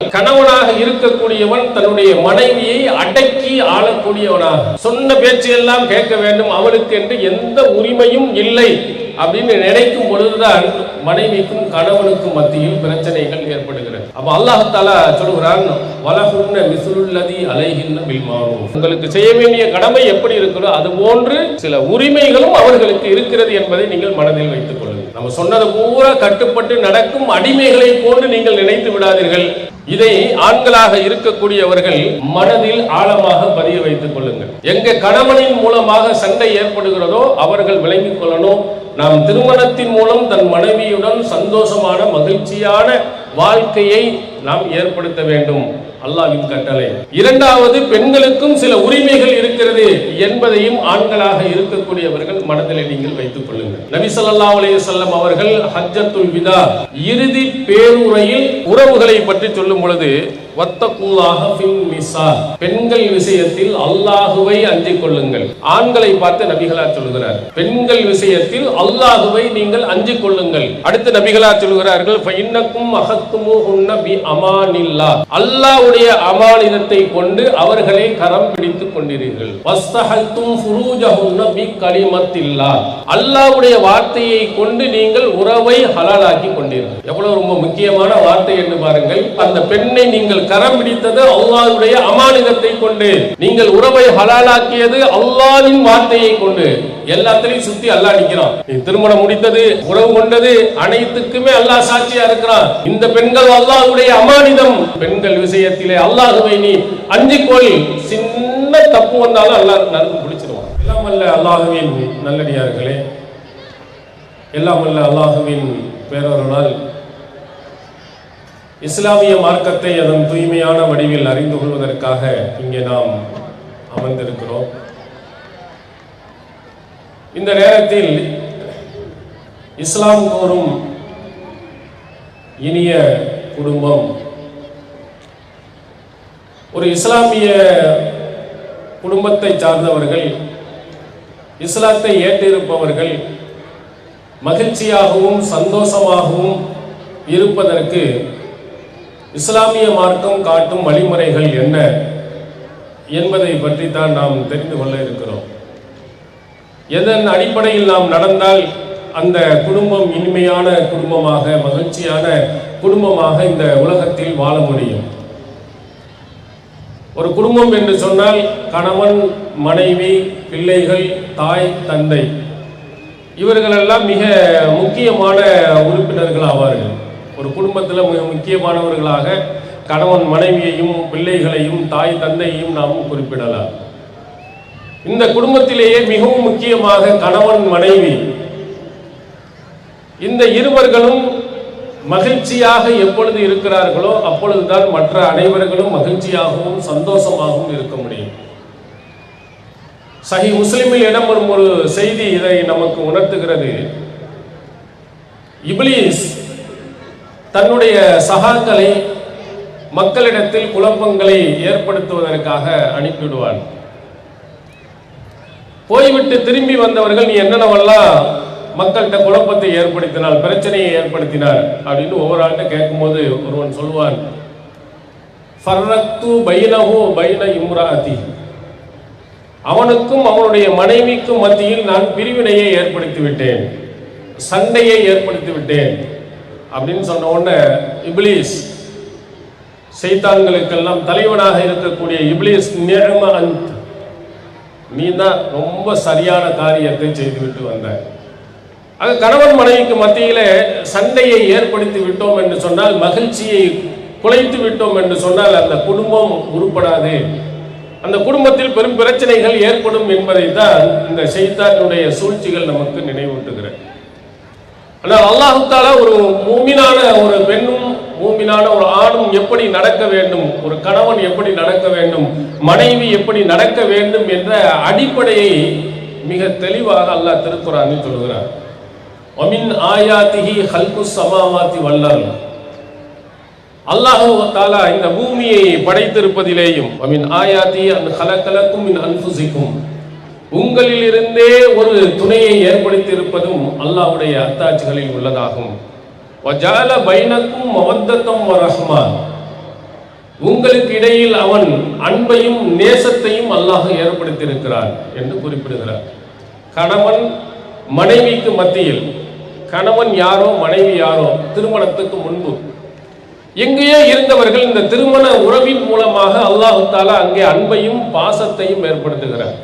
கணவனாக இருக்கக்கூடியவன் தன்னுடைய மனைவியை அடக்கி ஆளக்கூடியவனாக, சொன்ன பேச்சு எல்லாம் கேட்க வேண்டும், அவளுக்கு என்று எந்த உரிமையும் இல்லை அப்படின்னு நினைக்கும் பொழுதுதான் மனைவிக்கும் கணவனுக்கும் மத்தியில் பிரச்சனைகள் ஏற்படுகிறது. அப்ப அல்லாஹ் தஆலா சொல்கிறான், வலஹுன்ன மிஸ்லுல்லதி அலைஹின்ன பில் மாரூஃப், உங்களுக்கு செய்ய வேண்டிய கடமை எப்படி இருக்கிறதோ அது போன்று சில உரிமைகளும் அவர்களுக்கு இருக்கிறது என்பதை நீங்கள் மனதில் வைத்துக் கொள்ளுங்கள். நம்ம சொன்னது பூரா கட்டுப்பட்டு நடக்கும் அடிமைகளை போன்று நீங்கள் நினைத்து விடாதீர்கள். இதை ஆண்களாக இருக்கக்கூடியவர்கள் மனதில் ஆழமாக பதிய வைத்துக் கொள்ளுங்கள். எங்க கணவனின் மூலமாக சண்டை ஏற்படுகிறதோ அவர்கள் விளங்கிக் கொள்ளணும், நாம் திருமணத்தின் மூலம் தன் மனைவியுடன் சந்தோஷமான மகிழ்ச்சியான வாழ்க்கையை நாம் ஏற்படுத்த வேண்டும், அல்லாஹ்வின் கட்டளை. இரண்டாவது, பெண்களுக்கும் சில உரிமைகள் இருக்கிறது என்பதையும் ஆண்களாக இருக்கக்கூடியவர்கள் மனதில் நீங்கள் வைத்துக் கொள்ளுங்கள். நபி ஸல்லல்லாஹு அலைஹி வஸல்லம் அவர்கள் ஹஜ்ஜத்துல் விதா இறுதி பேருரையில் உறவுகளை பற்றி சொல்லும் பொழுது, வத்தகுல்லாஹ ஃபின் நிஸா, பெண்கள் விஷயத்தில் அல்லாஹ்வை அஞ்சிக் கொள்ளுங்கள். ஆண்களை பார்த்து நபிகளார் சொல்கிறார், பெண்கள் விஷயத்தில் அல்லாஹ்வை நீங்கள் அஞ்சிக் கொள்ளுங்கள். அடுத்து நபிகளார் சொல்கிறார்கள், ஃபஇன்னக்கும் அஹத்துமுஹுன்ன பி அமானில்லாஹ், அல்லாஹ்வுடைய அமானிதத்தை கொண்டு அவர்களை கரம் பிடித்துக் கொண்டீர்கள். வஸ்தஹல்தும் ஃபுரூஜஹுன்ன பி கலிமத்தில்லாஹ், அல்லாஹ்வுடைய வார்த்தையை கொண்டு நீங்கள் உறவை ஹலாலாக்கி கொண்டீர்கள். எவ்வளவு ரொம்ப முக்கியமான வார்த்தை என்று பாருங்கள். அந்த பெண்ணை நீங்கள் கரம் பிடித்தது அல்லாஹ்வுடைய அமானிதத்தை கொண்டு, நீங்கள் உறவை ஹலாலாக்கியது அல்லாஹ்வின் வார்த்தையை கொண்டு. எல்லாத்திலையும் சுத்தி அல்லாஹ் நிற்கிறான். நீ திருமணம் முடித்தது, உறவு கொண்டது, அனைத்துக்குமே அல்லாஹ் சாட்சியா இருக்கிறான். இந்த பெண்கள் அல்லாஹ்வுடைய அமானிதம். பெண்கள் விஷயத்திலே அல்லாஹ்வை நீ அஞ்சிக்கொள், சின்ன தப்பு வந்தாலும் அல்லாஹ் நன்கு பிடிச்சிருவான். எல்லாம் வல்ல அல்லாஹ்வின் நல்லடியார்களே, எல்லாம் வல்ல அல்லாஹ்வின் பேரருளால் இஸ்லாமிய மார்க்கத்தை அதன் தூய்மையான வடிவில் அறிந்து கொள்வதற்காக இங்கே நாம் அமர்ந்திருக்கிறோம். இந்த நேரத்தில் இஸ்லாம் கூறும் இனிய குடும்பம், ஒரு இஸ்லாமிய குடும்பத்தை சார்ந்தவர்கள், இஸ்லாத்தை ஏற்றிருப்பவர்கள் மகிழ்ச்சியாகவும் சந்தோஷமாகவும் இருப்பதற்கு இஸ்லாமிய மார்க்கம் காட்டும் வழிமுறைகள் என்ன என்பதை பற்றி தான் நாம் தெரிந்து கொள்ள இருக்கிறோம். எதன் அடிப்படையில் நாம் நடந்தால் அந்த குடும்பம் இனிமையான குடும்பமாக, மகிழ்ச்சியான குடும்பமாக இந்த உலகத்தில் வாழ முடியும். ஒரு குடும்பம் என்று சொன்னால் கணவன், மனைவி, பிள்ளைகள், தாய், தந்தை, இவர்களெல்லாம் மிக முக்கியமான உறுப்பினர்கள் ஆவார்கள். ஒரு குடும்பத்தில் மிக முக்கியமானவர்களாக கணவன் மனைவியையும் பிள்ளைகளையும் தாய் தந்தையையும் நாம் குறிப்பிடலாம். இந்த குடும்பத்திலேயே மிகவும் முக்கியமாக கணவன் மனைவி, இந்த இருவர்களும் மகிழ்ச்சியாக எப்பொழுது இருக்கிறார்களோ அப்பொழுதுதான் மற்ற அனைவர்களும் மகிழ்ச்சியாகவும் சந்தோஷமாகவும் இருக்க முடியும். சஹீஹ் முஸ்லிமில் இடம்பெறும் ஒரு செய்தி இதை நமக்கு உணர்த்துகிறது. இப்லீஸ் தன்னுடைய சகாக்களை மக்களிடத்தில் குழப்பங்களை ஏற்படுத்துவதற்காக அனுப்பிவிடுவான். போய்விட்டு திரும்பி வந்தவர்கள், நீ என்னென்னவெல்லாம் மக்கள்கிட்ட குழப்பத்தை ஏற்படுத்தினார், பிரச்சனையை ஏற்படுத்தினார் அப்படின்னு ஒவ்வொரு ஆள்கிட்ட கேட்கும்போது ஒருவன் சொல்வான், ஃபர்ரக்து பைனஹு பைன இம்ராஅதி, அவனுக்கும் அவனுடைய மனைவிக்கும் மத்தியில் நான் பிரிவினையை ஏற்படுத்தி விட்டேன், சண்டையை ஏற்படுத்தி விட்டேன் அப்படின்னு சொன்ன உடனே இப்லீஸ், சைத்தான்களுக்கெல்லாம் தலைவனாக இருக்கக்கூடிய இப்லீஸ், நிஅம அன்த், நீ தான் ரொம்ப சரியான காரியத்தை செய்துவிட்டு வந்த. ஆக கணவன் மனைவிக்கு மத்தியில சண்டையை ஏற்படுத்தி விட்டோம் என்று சொன்னால், மகிழ்ச்சியை குலைத்து விட்டோம் என்று சொன்னால் அந்த குடும்பம் உருப்படாது, அந்த குடும்பத்தில் பெரும் பிரச்சனைகள் ஏற்படும் என்பதை தான் இந்த சைத்தானுடைய சூழ்ச்சிகள் நமக்கு நினைவூட்டுகிறது. ஆனால் அல்லாஹ் தஆலா ஒரு மூமினான ஒரு பெண்ணும் மூமினான ஒரு ஆணும் எப்படி நடக்க வேண்டும், ஒரு கணவன் எப்படி நடக்க வேண்டும், மனைவி எப்படி நடக்க வேண்டும் என்ற அடிப்படையை மிக தெளிவாக அல்லாஹ் திருக்குர்ஆனில் சொல்கிறார். வமின் ஆயாத்திஹி ஹல்குஸ் ஸமாவாத்தி வல் அர்த், அல்லாஹ் தஆலா இந்த பூமியை படைத்திருப்பதிலேயும், வமின் ஆயாத்தி அன் ஹலகலக்கும் மின் அன்ஃபுசிக்கும், உங்களிலிருந்தே ஒரு துணையை ஏற்படுத்தி இருப்பதும் அல்லாஹ்வுடைய அத்தாட்சிகளில் உள்ளதாகும். வஜால பைனக்கும் மவத்தத்தும் வரஹ்மா, உங்களுக்கு இடையில் அவன் அன்பையும் நேசத்தையும் அல்லாஹ் ஏற்படுத்தியிருக்கிறான் என்று குறிப்பிடுகிறார். கணவன் மனைவிக்கு மத்தியில், கணவன் யாரோ மனைவி யாரோ திருமணத்துக்கு முன்பு எங்கேயோ இருந்தவர்கள் இந்த திருமண உறவின் மூலமாக அல்லாஹ் தஆலா அங்கே அன்பையும் பாசத்தையும் ஏற்படுத்துகிறார்.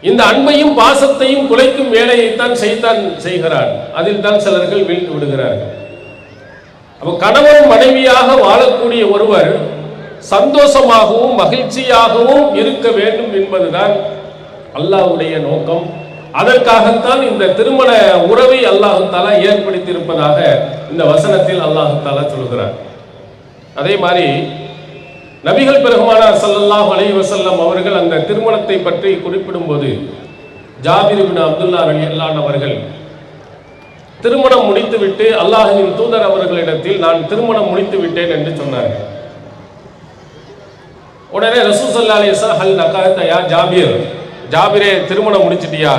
இந்த அன்பையும் பாசத்தையும் குலைக்கும் வேலையைத்தான் சைத்தான் செய்கிறான். அதில் தான் சிலர்கள் வீழ்ந்து விடுகிறார்கள். அப்போ கணவன் மனைவியாக வாழக்கூடிய ஒருவர் சந்தோஷமாகவும் மகிழ்ச்சியாகவும் இருக்க வேண்டும் என்பதுதான் அல்லாஹ்வுடைய நோக்கம். அதற்காகத்தான் இந்த திருமண உறவை அல்லாஹ் தஆலா ஏற்படுத்தி இருப்பதாக இந்த வசனத்தில் அல்லாஹ் தஆலா சொல்கிறார். அதே மாதிரி நபிகள் பெருமானார் ஸல்லல்லாஹு அலைஹி வஸல்லம் அவர்கள் அந்த திருமணத்தை பற்றி குறிப்பிடும்போது ஜாபிர் இப்னு அப்துல்லா ரலியல்லாஹு அன்ஹு அவர்கள் திருமணம் முடித்துவிட்டு அல்லாஹ்வின் தூதர் அவர்களிடத்தில் நான் திருமணம் முடித்து விட்டேன் என்று சொன்னார்கள். உடனே ரசூல் ஸல்லல்லாஹு அலைஹி வஸல்லம் ஹல் நகத யா ஜாபிர், ஜாபிரே திருமணம் முடிச்சிட்டியா?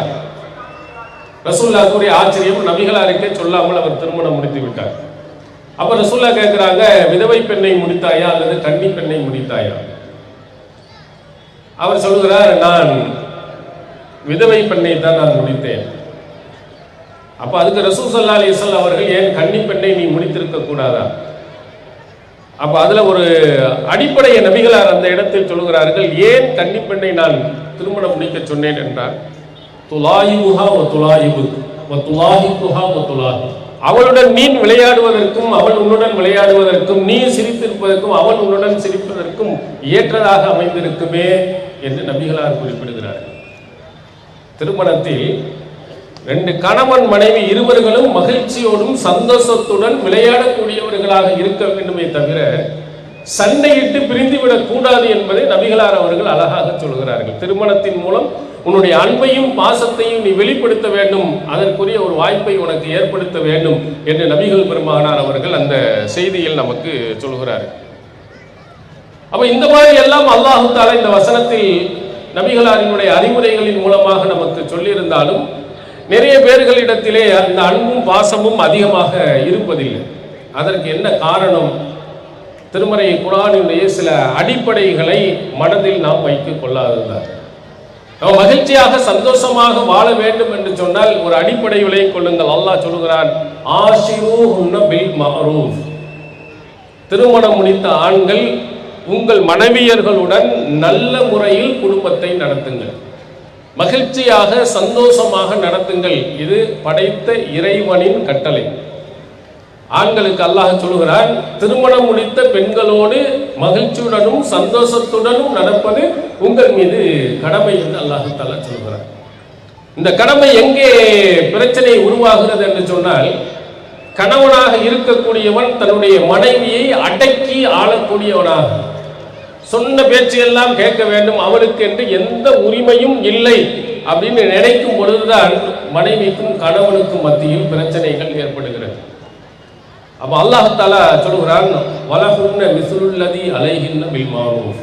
ரசூலுல்லாஹ்வுடைய ஆச்சரியம், நபிகளாருக்கே சொல்லாமல் அவர் திருமணம் முடித்து விட்டார். அப்ப ரசூலுல்லாஹ் கேட்கிறாங்க, விதவை பெண்ணை முடித்தாயா அல்லது கன்னி பெண்ணை முடித்தாயா? அவர் சொல்கிறார், நான் விதவை பெண்ணை தான் நான் முடித்தேன். அப்ப அதுக்கு ரசூல் ஸல்லல்லாஹு அலைஹி வஸல்லம் அவர்கள், ஏன் கன்னி பெண்ணை நீ முடித்திருக்க கூடாதா? அப்ப அதுல ஒரு அடிப்படைய நபிகளார் அந்த இடத்தில் சொல்கிறார்கள், ஏன் கன்னி பெண்ணை நான் திருமணம் முடிக்க சொன்னேன் என்றால், துலாயிபுஹா வ துலாயிபுக் வ துலாஹிகுஹா வ துலாஹி, அவளுடன் நீ விளையாடுவதற்கும் அவள் உன்னுடன் விளையாடுவதற்கும், நீ சிரித்திருப்பதற்கும் அவள் உன்னுடன் சிரிப்பதற்கும் ஏற்றதாக அமைந்திருக்குமே என்று நபிகளார் குறிப்பிடுகிறார்கள். திருமணத்தில் ரெண்டு கணவன் மனைவி இருவர்களும் மகிழ்ச்சியோடும் சந்தோஷத்துடன் விளையாடக்கூடியவர்களாக இருக்க வேண்டுமே தவிர சண்டையிட்டு பிரிந்துவிடக் கூடாது என்பதை நபிகளார் அவர்கள் அழகாக சொல்கிறார்கள். திருமணத்தின் மூலம் உன்னுடைய அன்பையும் பாசத்தையும் நீ வெளிப்படுத்த வேண்டும், அதற்குரிய ஒரு வாய்ப்பை உனக்கு ஏற்படுத்த வேண்டும் என்று நபிகள் பெருமானார் அவர்கள் அந்த செய்தியில் நமக்கு சொல்கிறார்கள். அப்ப இந்த மாதிரி எல்லாம் அல்லாஹ் தஆலா இந்த வசனத்தில் நபிகளாரினுடைய அறிவுரைகளின் மூலமாக நமக்கு சொல்லியிருந்தாலும் நிறைய பேர்களிடத்திலே அந்த அன்பும் பாசமும் அதிகமாக இருப்பதில்லை. அதற்கு என்ன காரணம்? திருமறை குர்ஆனுடைய சில அடிப்படைகளை மனதில் நாம் வைத்துக் கொள்ளாததுதான். நாம் மகிழ்ச்சியாக சந்தோஷமாக வாழ வேண்டும் என்று சொன்னால் ஒரு அடிப்படை விலை கொள்ளுங்கள். அல்லாஹ் சொல்கிறான், ஆஷிரூஹுன்ன பில் மஅரூஃப், திருமணம் முடித்த ஆண்கள் உங்கள் மனைவியர்களுடன் நல்ல முறையில் குடும்பத்தை நடத்துங்கள், மகிழ்ச்சியாக சந்தோஷமாக நடத்துங்கள். இது படைத்த இறைவனின் கட்டளை. ஆண்களுக்கு அல்லாஹ் சொல்கிறான், திருமணம் முடித்த பெண்களோடு மகிழ்ச்சியுடனும் சந்தோஷத்துடனும் நடப்பது உங்கள் மீது கடமை என்று அல்லாஹ் தஆலா சொல்கிறார். இந்த கடமை எங்கே பிரச்சனை உருவாகிறது என்று சொன்னால், கணவனாக இருக்கக்கூடியவன் தன்னுடைய மனைவியை அடக்கி ஆளக்கூடியவனாக, சொன்ன பேச்சையெல்லாம் கேட்க வேண்டும், அவளுக்கு என்று எந்த உரிமையும் இல்லை அப்படின்னு நினைக்கும் பொழுதுதான் மனைவிக்கும் கணவனுக்கும் மத்தியில் பிரச்சனைகள் ஏற்படுகிறது. அப்ப அல்லாஹ் தஆலா சொல்கிறான், வலஹுன்ன மிஸ்லுல்லதி அலைஹின்ன பில் மஅரூஃப்,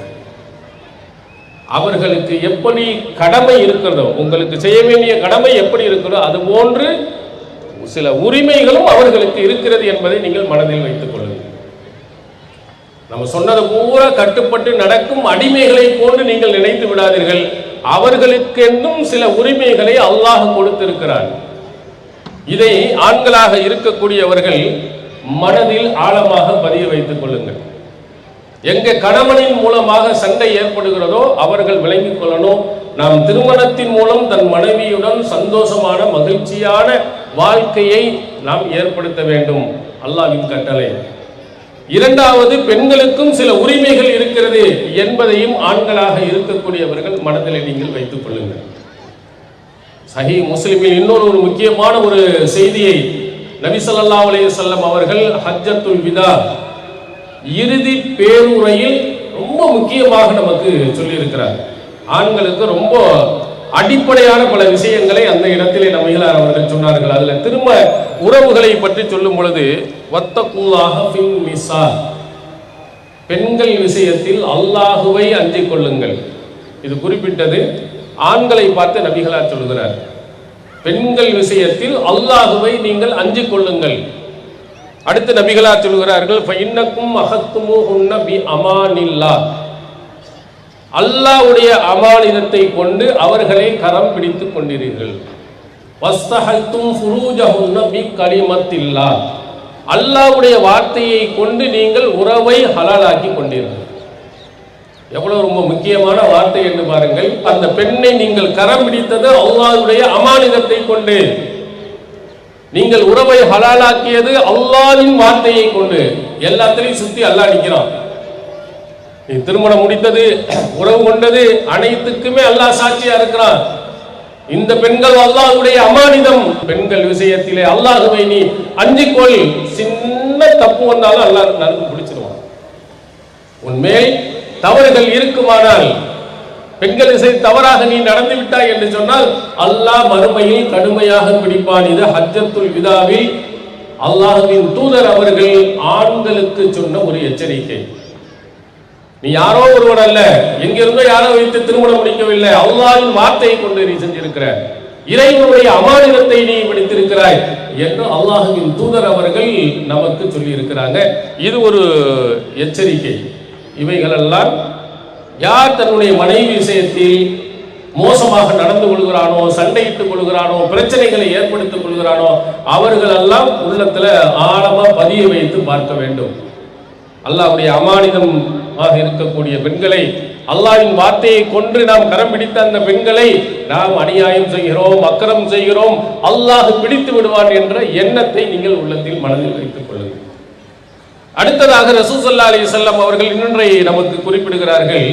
அவர்களுக்கு எப்படி கடமை இருக்கிறதோ, உங்களுக்கு செய்ய வேண்டிய கடமை எப்படி இருக்கிறதோ அது போன்று சில உரிமைகளும் அவர்களுக்கு இருக்கிறது என்பதை நீங்கள் மனதில் வைத்துக் கொள்ளுங்கள். நம்ம சொன்னது பூரா கட்டுப்பட்டு நடக்கும் அடிமைகளை போன்று நீங்கள் நினைத்து விடாதீர்கள். அவர்களுக்கென்றும் சில உரிமைகளை அல்லாஹ் கொடுத்திருக்கிறான். இதை ஆண்களாக இருக்கக்கூடியவர்கள் மனதில் ஆழமாக பதிய வைத்துக் கொள்ளுங்கள். எங்க கணவனின் மூலமாக சண்டை ஏற்படுகிறதோ அவர்கள் விளங்கிக் கொள்ளணும், நாம் திருமணத்தின் மூலம் தன் மனைவியுடன் சந்தோஷமான மகிழ்ச்சியான வாழ்க்கையை நாம் ஏற்படுத்த வேண்டும், அல்லாஹ்வின் கட்டளை. இரண்டாவது, பெண்களுக்கும் சில உரிமைகள் இருக்கிறது என்பதையும் ஆண்களாக இருக்கக்கூடியவர்கள் மனதில் நீங்கள் வைத்துக் கொள்ளுங்கள். சஹீஹ் முஸ்லிமில் இன்னொரு முக்கியமான ஒரு செய்தியை நபி ஸல்லல்லாஹு அலைஹி வஸல்லம் அவர்கள் ஹஜ்ஜத்துல் விதா இறுதி பேருரையில் ரொம்ப முக்கியமாக நமக்கு சொல்லி இருக்கிறார். ஆண்களுக்கு ரொம்ப அடிப்படையான பல விஷயங்களை அந்த இடத்திலே நபிகளார் அவர்கள் சொன்னார்கள். அதுல திரும்ப உறவுகளை பற்றி சொல்லும் பொழுது, வத்தகுல்லாஹ ஃபின் நிஸா, பெண்கள் விஷயத்தில் அல்லாஹுவை அஞ்சிக் கொள்ளுங்கள். இது குறிப்பிட்டது ஆண்களை பார்த்து நபிகளார் சொல்கிறார். பெண்கள் விஷயத்தில் அல்லாஹுவை நீங்கள் அஞ்சிக் கொள்ளுங்கள். அடுத்து நபிகளார் சொல்கிறார்கள் ஃபஇன்னக்கும் அஹத்துமுஹுன்ன பி அமானில்லா, அல்லாஹ்வுடைய அமானிதத்தை கொண்டு அவர்களை கரம் பிடித்துக் கொண்டீர்கள். வஸ்தஹல்தும் ஃபுரூஜஹுன்ன பி கலிமத்தில்லா, அல்லாஹ்வுடைய வார்த்தையை கொண்டு நீங்கள் உறவை ஹலாலாக்கி கொண்டீர்கள். எவ்வளவு ரொம்ப முக்கியமான வார்த்தை என்று பாருங்கள். அந்த பெண்ணை நீங்கள் கரம் பிடித்தது அல்லாஹ்வுடைய அமானிதத்தை கொண்டு, நீங்கள் உறவை ஹலாலாக்கியது அல்லாஹ்வின் வார்த்தையை கொண்டு. எல்லாத்திலையும் சுத்தி அல்லாஹ் நிற்கிறான். நீ திருமணம் முடித்தது, உறவு கொண்டது, அனைத்துக்குமே அல்லாஹ் சாட்சியா இருக்கிறான். இந்த பெண்கள் அல்லாஹ்வுடைய அமானிதம். பெண்கள் விஷயத்திலே அல்லாஹ்வை நீ அஞ்சிக்கொள். சின்ன தப்பு வந்தாலும் அல்லாஹ் நன்கு பிடிச்சிருவான். உன்மேல் தவறுகள் இருக்குமானால், பெண்கள் விஷய தவறாக நீ நடந்து விட்டாய் என்று சொன்னால் அல்லாஹ் மறுமையில் கடுமையாக பிடிப்பான். இது ஹஜ்ஜத்துல் விதாவில் அல்லாஹ்வின் தூதர் அவர்கள் ஆண்களுக்கு சொன்ன ஒரு எச்சரிக்கை. நீ யாரோ ஒருவன் அல்ல, எங்கிருந்தோ யாரோ வைத்து திருமணம் முடிக்கவில்லை, அல்லாஹ்வின் வார்த்தையை கொண்டு நீ செஞ்சிருக்கிற, இறைவனுடைய அமானிதத்தை நீ பிடித்திருக்கிறாய் என்று அல்லாஹ்வின் தூதர் அவர்கள் நமக்கு சொல்லி இருக்கிறாங்க. இது ஒரு எச்சரிக்கை. இவைகளெல்லாம் யார் தன்னுடைய மனைவி விஷயத்தில் மோசமாக நடந்து கொள்கிறானோ, சண்டையிட்டுக் கொள்கிறானோ, பிரச்சனைகளை ஏற்படுத்திக் கொள்கிறானோ, அவர்களெல்லாம் உள்ளத்துல ஆழமா பதிய வைத்து பார்க்க வேண்டும். அல்லாஹ்வுடைய அமானிதமாக இருக்கக்கூடிய பெண்களை, அல்லாஹ்வின் வார்த்தையை கொண்டு நாம் கரம் பிடித்த அந்த பெண்களை நாம் அநியாயம் செய்கிறோம், அக்கிரம் செய்கிறோம், அல்லாஹ் பிடித்து விடுவான் என்ற எண்ணத்தை நீங்கள் உள்ளத்தில் மனதில் வைத்துக் கொள்ளுங்கள். அடுத்ததாக ரசூல் ஸல்லல்லாஹு அலைஹி வஸல்லம் அவர்கள் இன்னொன்றை நமக்கு குறிப்பிடுகிறார்கள்.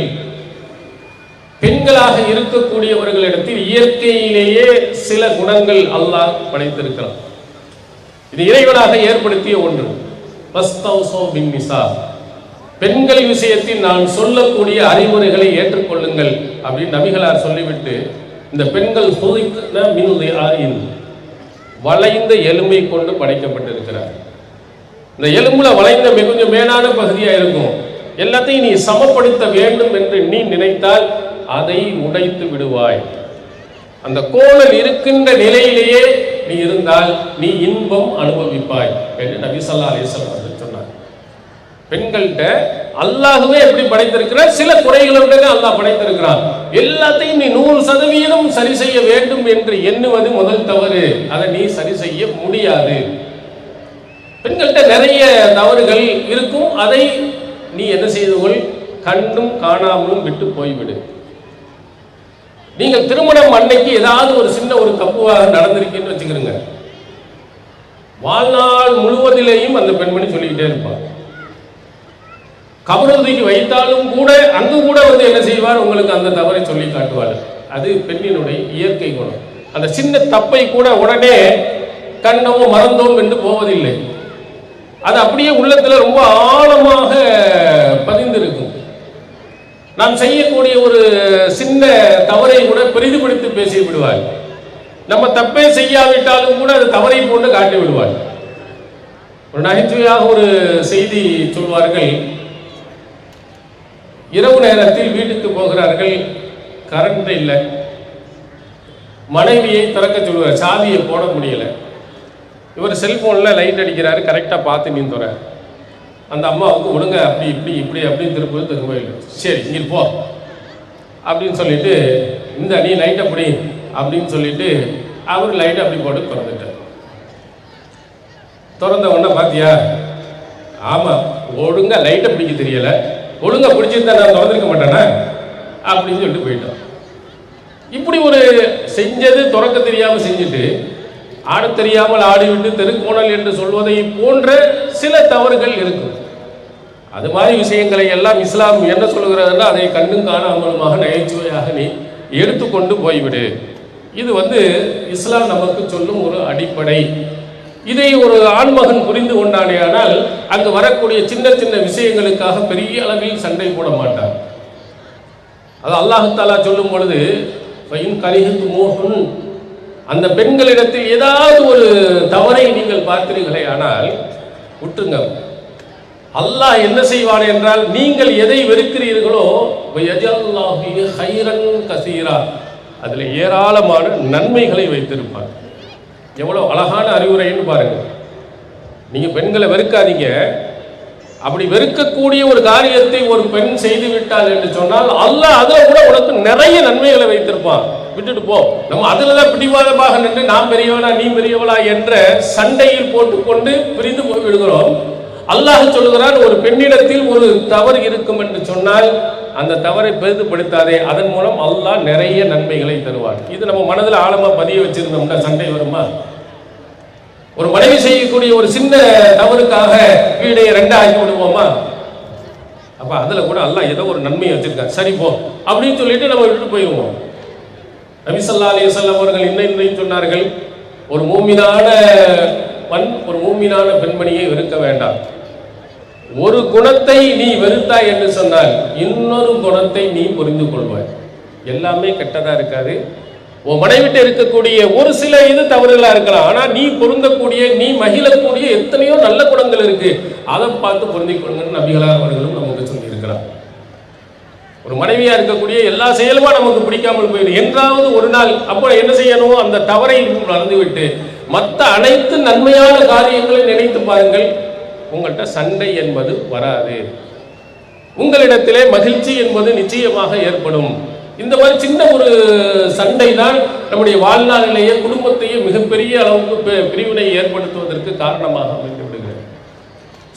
பெண்களாக இருக்கக்கூடியவர்களிடத்தில் இயற்கையிலேயே சில குணங்கள் அல்லாஹ் படைத்திருக்கிறான். இது இறைவனாக ஏற்படுத்திய ஒன்று. ஃபஸ்தௌஸு பின்னிஸா, பெண்கள் விஷயத்தில் நான் சொல்லக்கூடிய அறிவுரைகளை ஏற்றுக்கொள்ளுங்கள் அப்படின்னு நபிகளார் சொல்லிவிட்டு, இந்த பெண்கள் வளைந்த எலும்பை கொண்டு படைக்கப்பட்டிருக்கிறார். இந்த எலும்புல வளைந்த கொஞ்சம் மேலான பகுதியா இருக்கும். எல்லாத்தையும் நீ சமப்படுத்த வேண்டும் என்று நீ நினைத்தால் அதை உடைத்து விடுவாய். அந்த கோணல் இருக்கின்ற நிலையிலேயே நீ இருந்தால் நீ இன்பம் அனுபவிப்பாய் என்று நபி ஸல்லல்லாஹு அலைஹி வஸல்லம் சொன்னார். பெண்கள்கிட்ட அல்லாஹ்வே எப்படி படைத்திருக்கிறார், சில குறைகளோட அல்லாஹ் படைத்திருக்கிறான். எல்லாத்தையும் நீ 100% சரி செய்ய வேண்டும் என்று எண்ணுவது முதல் தவறு. அதை நீ சரி செய்ய முடியாது. பெண்கள்கிட்ட நிறைய தவறுகள் இருக்கும். அதை நீ என்ன செய்து கொள், கண்டும் காணாமலும் விட்டு போய்விடு. நீங்கள் திருமணம் அன்னைக்கு ஏதாவது ஒரு சின்ன ஒரு தப்புவாக நடந்திருக்குன்னு வச்சுக்கிறீங்க, வாழ்நாள் முழுவதிலேயும் அந்த பெண்மணி சொல்லிக்கிட்டே இருப்பார். கபரூதிக்கு வைத்தாலும் கூட அங்கு கூட வந்து என்ன செய்வார், உங்களுக்கு அந்த தவறை சொல்லி காட்டுவார். அது பெண்ணினுடைய இயற்கை குணம். அந்த சின்ன தப்பை கூட உடனே கண்டவோ மறந்தோம் என்று போவதில்லை. அது அப்படியே உள்ளத்துல ரொம்ப ஆழமாக பதிந்திருக்கும். நாம் செய்யக்கூடிய ஒரு சின்ன தவறை கூட பெரிதுபடுத்தி பேசி விடுவார். நம்ம தப்பே செய்யாவிட்டாலும் கூட அது தவறை போட்டு காட்டி விடுவார். ஒரு நகைச்சுவையாக ஒரு செய்தி சொல்வார்கள். இரவு நேரத்தில் வீட்டுக்கு போகிறார்கள், கரண்ட் இல்லை. மனைவியை திறக்க சொல்லுவார், சாவியை போட முடியல. இவர் செல்போனில் லைட் அடிக்கிறாரு, கரெக்டாக பார்த்து நீ துற. அந்த அம்மாவுக்கு ஒழுங்க அப்படி இப்படி இப்படி அப்படின்னு திரும்ப இல்லை. சரி இங்கே போ அப்படின்னு சொல்லிட்டு, இந்த நீ லைட் அப்படி அப்படின்னு சொல்லிட்டு அவர் லைட்டை அப்படி போட்டு திறந்துட்டார். திறந்த உடனே பார்த்தியா, ஆமாம் ஒழுங்கா லைட்டை பிடிக்க தெரியலை, ஒழுங்கா பிடிச்சிருந்தா நான் திறந்துருக்க மாட்டேனா அப்படின்னு சொல்லிட்டு போயிட்டோம். இப்படி ஒரு செஞ்சது திறக்க தெரியாமல் செஞ்சுட்டு ஆட தெரியாமல் ஆடிவிட்டு தெருக்கோணல் என்று சொல்வதை போன்ற சில தவறுகள் இருக்கும். அது மாதிரி விஷயங்களை எல்லாம் இஸ்லாம் என்ன சொல்லுகிறதுனா, அதை கண்ணும் காணாமலுமாக நகைச்சுவையாக நீ எடுத்துக்கொண்டு போய்விடு. இது இஸ்லாம் நமக்கு சொல்லும் ஒரு அடிப்படை. இதை ஒரு ஆண்மகன் புரிந்து கொண்டானேயானால் அங்கு வரக்கூடிய சின்ன சின்ன விஷயங்களுக்காக பெரிய அளவில் சண்டை போட மாட்டார். அது அல்லாஹ் தஆலா சொல்லும் பொழுது, அந்த பெண்களிடத்தில் ஏதாவது ஒரு தவறை நீங்கள் பார்த்தீர்களே ஆனால் விட்டுங்க. அல்லாஹ் என்ன செய்வான் என்றால், நீங்கள் எதை வெறுக்கிறீர்களோ அதில் ஏராளமான நன்மைகளை வைத்திருப்பார். எவ்வளவு அழகான அறிவுரைன்னு பாருங்க. நீங்க பெண்களை வெறுக்காதீங்க. அப்படி வெறுக்கக்கூடிய ஒரு காரியத்தை ஒரு பெண் செய்து விட்டால் என்று சொன்னால் அல்லாஹ் அதுல கூட உனக்கு நிறைய நன்மைகளை வைத்திருப்பான். விட்டுட்டு போ. நம்ம அதுலதான் பிடிவாதமாக நின்று நான் பெரியவளா நீ பெரியவளா என்ற சண்டையில் போட்டுக்கொண்டு பிரிந்து போய் விடுகிறோம். அல்லாஹ் சொல்லுகிறான், ஒரு பெண்ணிடத்தில் ஒரு தவறு இருக்கும் என்று சொன்னால் அந்த தவறை பெரிதுபடுத்தாதே, அதன் மூலம் அல்லாஹ் நிறைய நன்மைகளை தருவார். இது நம்ம மனதில் ஆழமா பதிய வச்சிருந்தோம்னா சண்டை வருமா? ஒரு மனைவி செய்யக்கூடிய ஒரு சின்ன தவறுக்காக வீடை ரெண்டா ஆக்கி விடுவோமா? அப்ப அதுல கூட அல்லாஹ் ஏதோ ஒரு நன்மையை வச்சிருக்காங்க, சரி போ அப்படின்னு சொல்லிட்டு நம்ம விட்டு போயிடுவோம். நபி ஸல்லல்லாஹு அலைஹி வஸல்லம் அவர்கள் இன்னும் சொன்னார்கள், ஒரு மூமினான ஒரு மூமினான பெண்மணியை வெறுக்க வேண்டாம். ஒரு குணத்தை நீ வெறுத்தாய் என்று சொன்னால் இன்னொரு குணத்தை நீ புரிந்து கொள்வாய். எல்லாமே கெட்டதா இருக்காது. உன் மனைவிட்டு இருக்கக்கூடிய ஒரு சில இது தவறுகளா இருக்கலாம், ஆனா நீ பொருந்தக்கூடிய நீ மகிழக்கூடிய எத்தனையோ நல்ல குணங்கள் இருக்கு, அதை பார்த்து பொருந்திக் கொள்ளுங்கன்னு நபிகளார் அவர்களும் நமக்கு சொல்லி இருக்கிறார். ஒரு மனைவியா இருக்கக்கூடிய எல்லா செயலுமா நமக்கு பிடிக்காமல் போயிடும். என்றாவது ஒரு நாள் அப்போ என்ன செய்யணும்? அந்த தவறை மறந்துவிட்டு மற்ற அனைத்து நன்மையான காரியங்களை நினைத்து பாருங்கள். உங்கள்கிட்ட சண்டை என்பது வராது, உங்களிடத்திலே மகிழ்ச்சி என்பது நிச்சயமாக ஏற்படும். இந்த மாதிரி சின்ன ஒரு சண்டை தான் நம்முடைய வாழ்நாளிலேயே குடும்பத்தையே மிகப்பெரிய அளவுக்கு பிரிவினை ஏற்படுத்துவதற்கு காரணமாக அமைந்து விடுகிறது.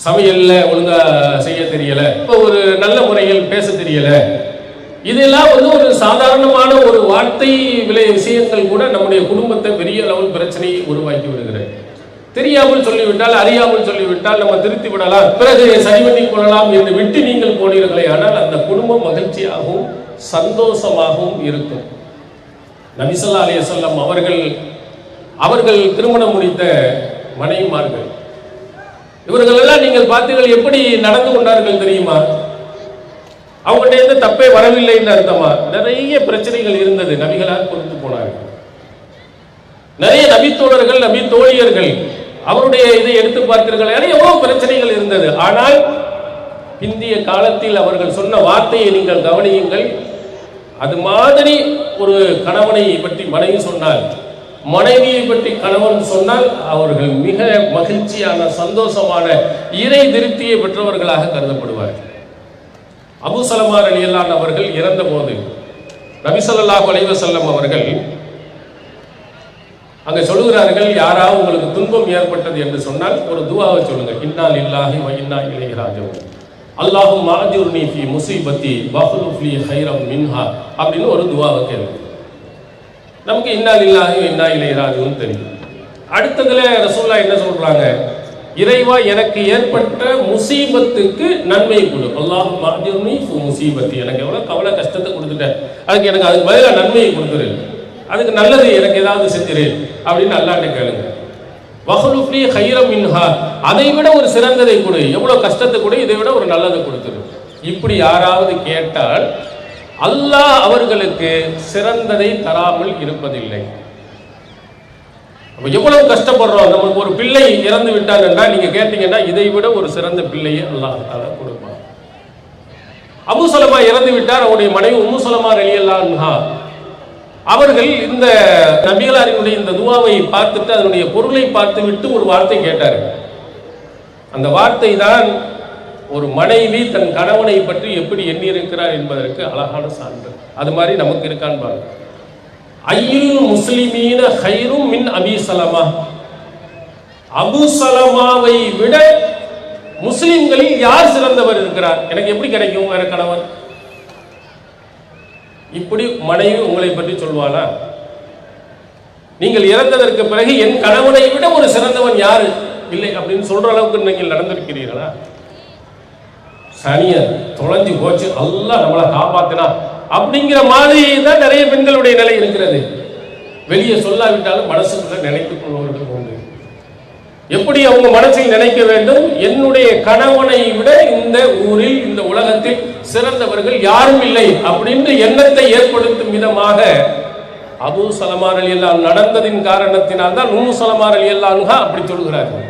சமையல்ல ஒழுங்கா செய்ய தெரியல, இப்போ ஒரு நல்ல முறையில் பேச தெரியல, இதெல்லாம் ஒரு சாதாரணமான ஒரு வார்த்தை விலை விஷயங்கள் கூட நம்முடைய குடும்பத்தை பெரிய அளவில் பிரச்சனையை உருவாக்கி விடுகிறது. தெரியாமல் சொல்லிவிட்டால் அறியாமல் சொல்லிவிட்டால் நம்ம திருத்தி விடலாம், பிறகு சரி பண்ணி கொள்ளலாம் என்று விட்டு நீங்கள் போனீர்களே, ஆனால் அந்த குடும்பம் மகிழ்ச்சியாகவும் சந்தோஷமாகவும் இருக்கும். நபி ஸல்லல்லாஹு அலைஹி வஸல்லம் அவர்கள் திருமணம் முடித்த மனைவிமார்கள் இவர்கள் எல்லாம் நீங்கள் பார்த்தீர்கள் எப்படி நடந்து கொண்டார்கள் தெரியுமா? அவங்கள்ட்ட எந்த தப்பே வரவில்லை என்று அர்த்தமா? நிறைய பிரச்சனைகள் இருந்தது, நபிகளால் பொறுத்து போனார்கள். நிறைய நபித்தோழர்கள் நபி தோழியர்கள் அவருடைய இதை எடுத்து பார்த்தீர்கள், எவ்வளவு பிரச்சனைகள் இருந்தது. ஆனால் பிந்திய காலத்தில் அவர்கள் சொன்ன வார்த்தையை நீங்கள் கவனியுங்கள். அது மாதிரி ஒரு கணவனை பற்றி மனைவி சொன்னால், மனைவியை பற்றி கணவன் சொன்னால் அவர்கள் மிக மகிழ்ச்சியான சந்தோஷமான இறை திருப்தியை பெற்றவர்களாக கருதப்படுவார்கள். அபூ ஸலமா ரலியல்லாஹு அன்ஹு அவர்கள் இறந்த போது நபி ஸல்லல்லாஹு அலைஹி வஸல்லம் அவர்கள் அங்க சொல்லுகிறார்கள், யாராவது உங்களுக்கு துன்பம் ஏற்பட்டது என்று சொன்னால் ஒரு துஆவை சொல்லுங்க, இன்னா லில்லாஹி வ இன்னா இலைஹி ராஜிஊன், அல்லாஹும்ம அஜுர்னி ஃபீ முஸீபத்தி வஹ்லுஃப் லீ கைரம் மின்ஹா அப்படின்னு ஒரு துஆவை கேளுங்க. நமக்கு இன்னா லில்லாஹி வ இன்னா இலைஹி ராஜிஊன் தெரியும். அடுத்ததுல ரசூலுல்லாஹ் என்ன சொல்றாங்க? இறைவா எனக்கு ஏற்பட்ட முசீபத்துக்கு நன்மை கொடு, அல்லாஹும்ம அஜுர்னி ஃபீ முஸீபத்தி, எனக்கு எவ்வளவு கவலை கஷ்டத்தை கொடுத்துட்டேன், அதுக்கு பதிலாக நன்மையை கொடுத்துரு, அதுக்கு நல்லது எனக்கு ஏதாவது செஞ்சிரு அப்படின்னு அல்லாஹ்ட்ட கேளுங்க. வஹ்லுஃப் லீ கைரம் மின்ஹா, அதை விட ஒரு சிறந்ததை கொடு, எவ்வளவு கஷ்டத்தை கொடு, இதை விட ஒரு நல்லதை கொடுத்துரு. இப்படி யாராவது கேட்டால் அல்லாஹ் அவர்களுக்கு சிறந்ததை தராமல் இருப்பதில்லை. எவ்வளவு கஷ்டப்படுறோம், நமக்கு ஒரு பிள்ளை இறந்து விட்டால் என்றால் நீங்க கேட்டீங்கன்னா இதை விட ஒரு சிறந்த பிள்ளையை அல்லாஹ் தஆலா கொடுப்பான். அபூ ஸலமா இறந்து விட்டார், அவருடைய மனைவி உம்மு ஸலமா ரலியல்லாஹு அன்ஹா அவர்கள் இந்த நபிகளாரினுடைய இந்த துஆவை பார்த்துட்டு அதனுடைய பொருளை பார்த்து விட்டு ஒரு வார்த்தை கேட்டார்கள். அந்த வார்த்தை தான் ஒரு மனைவி தன் கணவனை பற்றி எப்படி எண்ணி இருக்கிறார் என்பதற்கு அழகான சான்று. அது மாதிரி நமக்கு இருக்கான்னு பாருங்க. ஐயுல் முஸ்லிமீன கைரும் மின் அபி ஸலமா, அபூ ஸலமாவை விட முஸ்லிம்களில் யார் சிறந்தவர் இருக்கிறார்? எனக்கு எப்படி கிடைக்கும் வேற கணவன்? இப்படி மனைவி உங்களை பற்றி சொல்வாளா? நீங்கள் இறந்ததற்கு பிறகு என் கணவனை விட ஒரு சிறந்தவன் யாரு இல்லை அப்படின்னு சொல்ற அளவுக்கு நீங்கள் நடந்திருக்கிறீர்களா? சனிய தொலைஞ்சு போச்சு, அல்லாஹ் நம்மளை காப்பாத்தினா அப்படிங்கிற மாதிரி தான் நிறைய பெண்களுடைய நிலை இருக்கிறது. வெளியே சொல்லாவிட்டாலும் மனசுக்குள்ள நினைத்துக் கொள்வர்கள் உண்டு. எப்படி அவங்க மனசில் நினைக்க வேண்டும், என்னுடைய கணவனை விட இந்த ஊரில் இந்த உலகத்தில் சிறந்தவர்கள் யாரும் இல்லை அப்படின்ற எண்ணத்தை ஏற்படுத்தும் விதமாக அபூ ஸலமா ரலியல்லாஹு அன்ஹு நடந்ததின் காரணத்தினால் தான் உம்மு ஸலமா ரலியல்லாஹு அன்ஹா அப்படி சொல்கிறார்கள்.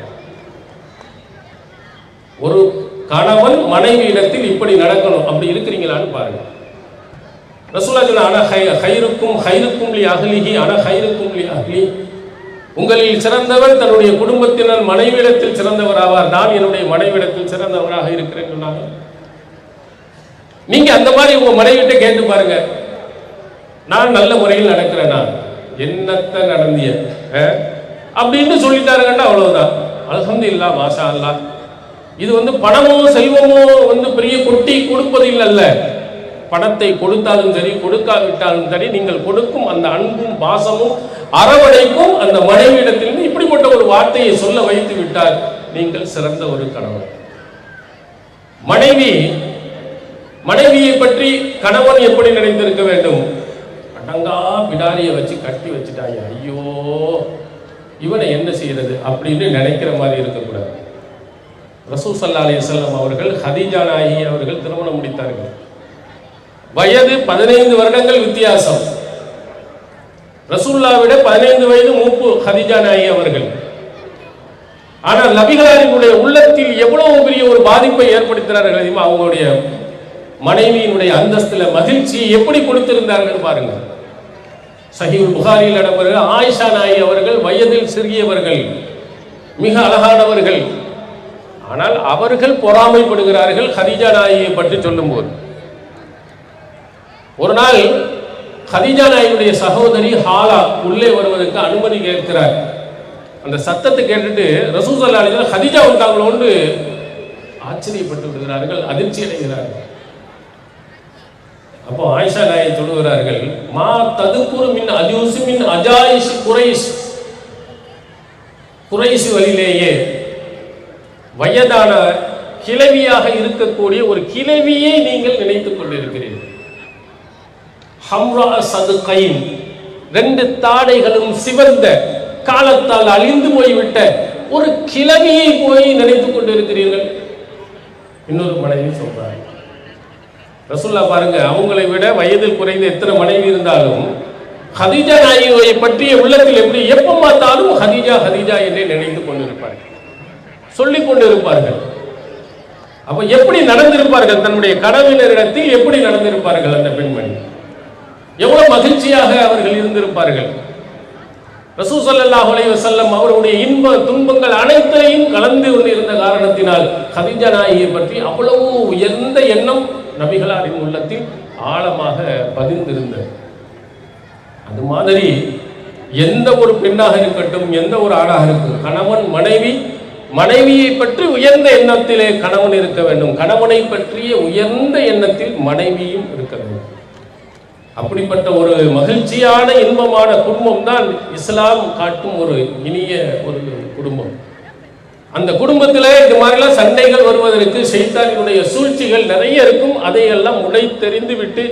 ஒரு கணவன் மனைவி இடத்தில் இப்படி நடக்கணும், அப்படி இருக்கிறீங்களான்னு பாருங்க. ரசூலுல்லாஹ் சொன்னாங்க, அன கைருக்கும் கைருக்கும் லி அஹ்லிஹி அன கைருக்கும் லி அஹ்லி, உங்களில் சிறந்தவர் தன்னுடைய குடும்பத்தினர் மனைவியிடத்தில் சிறந்தவர் ஆவார். நான் என்னுடைய மனைவியிடத்தில் சிறந்தவராக இருக்கிறேன் சொன்னாங்க. நீங்க அந்த மாதிரி உங்க மனைவிட்ட கேட்டு பாருங்க, நான் நல்ல முறையில் நடக்கிறேனா, என்னத்த நடந்திய அப்படின்னு சொல்லிட்டாருங்கன்னா அவ்வளவுதான். அல்ஹம்துலில்லாஹ், மாஷா அல்லாஹ். இது பணமோ செல்வமோ பெரிய கொட்டி கொடுப்பது இல்ல. பணத்தை கொடுத்தாலும் சரி, கொடுக்காவிட்டாலும் சரி, நீங்கள் கொடுக்கும் அந்த அன்பும் பாசமும் அரவணைப்பும் அந்த மனைவியிடத்திலிருந்து இப்படிப்பட்ட ஒரு வார்த்தையை சொல்ல வைத்து விட்டால் நீங்கள் சிறந்த ஒரு கணவன். மனைவியை பற்றி கணவன் எப்படி நினைத்திருக்க வேண்டும்? அடங்கா பிடாரியை வச்சு கட்டி வச்சுட்டாங்க, ஐயோ இவனை என்ன செய்யறது அப்படின்னு நினைக்கிற மாதிரி இருக்கக்கூடாது. ரசூல் ஸல்லல்லாஹு அலைஹி வஸல்லம் அவர்கள் ஹதீஜா நாயகி அவர்கள் திருமணம் முடித்தார்கள். வயது 15 வருடங்கள் வித்தியாசம். ரசூலுல்லாஹ்வை விட 15 வயது மூப்பு ஹதீஜா நாயகி அவர்கள். ஆனால் நபிகளாரினுடைய உள்ளத்தில் எவ்வளவு பெரிய ஒரு பாதிப்பை ஏற்படுத்தினார்கள் தெரியுமா? அவங்களுடைய மனைவியினுடைய அந்தஸ்துல மகிழ்ச்சியை எப்படி கொடுத்திருந்தார்கள் பாருங்க. சஹீஹுல் புகாரியில் இடம்பெறுகிற ஆயிஷா நாயகி அவர்கள் வயதில் சிறியவர்கள், மிக அழகானவர்கள். ஆனால் அவர்கள் பொறாமைப்படுகிறார்கள் ஹதீஜா நாயகியை பற்றி சொல்லும் போது. ஒரு நாள் ஹதீஜா நாயகியுடைய சகோதரி ஹாலா உள்ளே வருவதற்கு அனுமதி கேட்கிறார். அந்த சத்தத்தை கேட்டுட்டு ரசூல் ஸல்லல்லாஹு அலைஹி வஸல்லம் ஹதீஜா வந்தாங்களோன்னு ஆச்சரியப்பட்டு விடுகிறார்கள், அதிர்ச்சி அடைகிறார்கள். அப்போ ஆயிஷா நாயகி சொல்லுகிறார்கள், மா ததுக்குரு மின் அஜூசி மின் அஜாயிஷ் குறைஷ் வழியிலேயே வயதான கிழவியாக இருக்கக்கூடிய ஒரு கிழவியை நீங்கள் நினைத்துக் கொண்டிருக்கிறீர்கள். ஹம்ரா சதுகைன், 2 தாடைகளும் சிவந்த காலத்தால் அழிந்து போய்விட்ட ஒரு கிழவியை போய் நினைத்துக் கொண்டிருக்கிறீர்கள். இன்னொரு மனைவி சொல்றாங்க. ரசூலுல்லாஹ் பாருங்க, அவங்களை விட வயதில் குறைந்த எத்தனை மனைவி இருந்தாலும் ஹதீஜா நாயகியை பற்றிய உள்ளத்தில் எப்படி எப்ப பார்த்தாலும் ஹதீஜா ஹதீஜா என்றே நினைத்துக் கொண்டிருப்பார்கள், சொல்லிக் கொண்டிருப்பார்கள். அப்ப எப்படி நடந்திருப்பார்கள்? தன்னுடைய கணவனிடத்தில் எப்படி நடந்திருப்பார்கள்? அந்த பெண்மணி எவ்வளவு மகிழ்ச்சியாக அவர்கள் இருந்திருப்பார்கள். ரசூல் ஸல்லல்லாஹு அலைஹி வஸல்லம் அவருடைய இன்ப துன்பங்கள் அனைத்தையும் கலந்து கொண்டிருந்த காரணத்தினால் ஹதீஜா நாயகியை பற்றி அவ்வளவு உயர்ந்த எண்ணம் நபிகளாரின் உள்ளத்தில் ஆழமாக பதிந்திருந்தது. அது மாதிரி எந்த ஒரு பெண்ணாக இருக்கட்டும், எந்த ஒரு ஆணாக இருக்கட்டும், கணவன் மனைவியை பற்றி உயர்ந்த எண்ணத்திலே கணவன் இருக்க வேண்டும், கணவனை பற்றிய உயர்ந்த எண்ணத்தில் மனைவியும் இருக்க வேண்டும். அப்படிப்பட்ட ஒரு மகிழ்ச்சியான இன்பமான குடும்பம் தான் இஸ்லாம் காட்டும் ஒரு இனிய ஒரு குடும்பம். அந்த குடும்பத்தில் இந்த மாதிரிலாம் சண்டைகள் வருவதற்கு ஷைத்தானினுடைய சூழ்ச்சிகள் நிறைய இருக்கும். அதையெல்லாம் உடைத்தெறிந்து விட்டு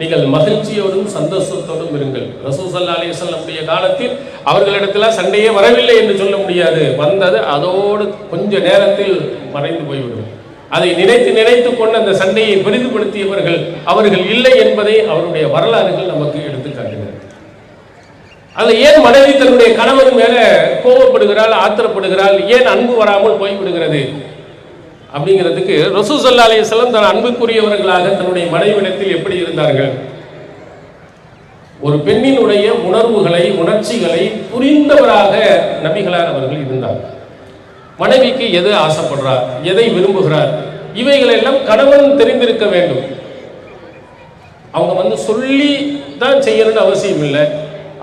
நீங்கள் மகிழ்ச்சியோடும் சந்தோஷத்தோடும் இருங்கள். ரசூல் ஸல்லல்லாஹு அலைஹி வஸல்லம் காலத்தில் அவர்களிடத்தில் சண்டையே வரவில்லை என்று சொல்ல முடியாது. வந்தது அதோடு கொஞ்ச நேரத்தில் மறைந்து போய்விடும். அதை நினைத்து கொண்டு அந்த சண்டையை பெரிதுபடுத்தியவர்கள் அவர்கள் இல்லை என்பதை அவருடைய வரலாறுகள் நமக்கு எடுத்து காட்டுகிறது. அதில் ஏன் மனைவி தன்னுடைய கணவன் மேல கோபப்படுகிறாள், ஆத்திரப்படுகிறாள், ஏன் அன்பு வராமல் போய்விடுகிறது அப்படிங்கிறதுக்கு ரசூல் ஸல்லல்லாஹு அலைஹி வஸல்லம் தன் அன்புக்குரியவர்களாக தன்னுடைய மனைவியிடத்தில் எப்படி இருந்தார்கள்? ஒரு பெண்ணினுடைய உணர்வுகளை, உணர்ச்சிகளை புரிந்தவராக நபிகளார் அவர்கள் இருந்தார். மனைவிக்கு எது ஆசைப்படுறார், எதை விரும்புகிறார், இவைகளெல்லாம் கணவன் தெரிந்திருக்க வேண்டும். அவங்க சொல்லி தான் செய்யணும்னு அவசியம் இல்லை.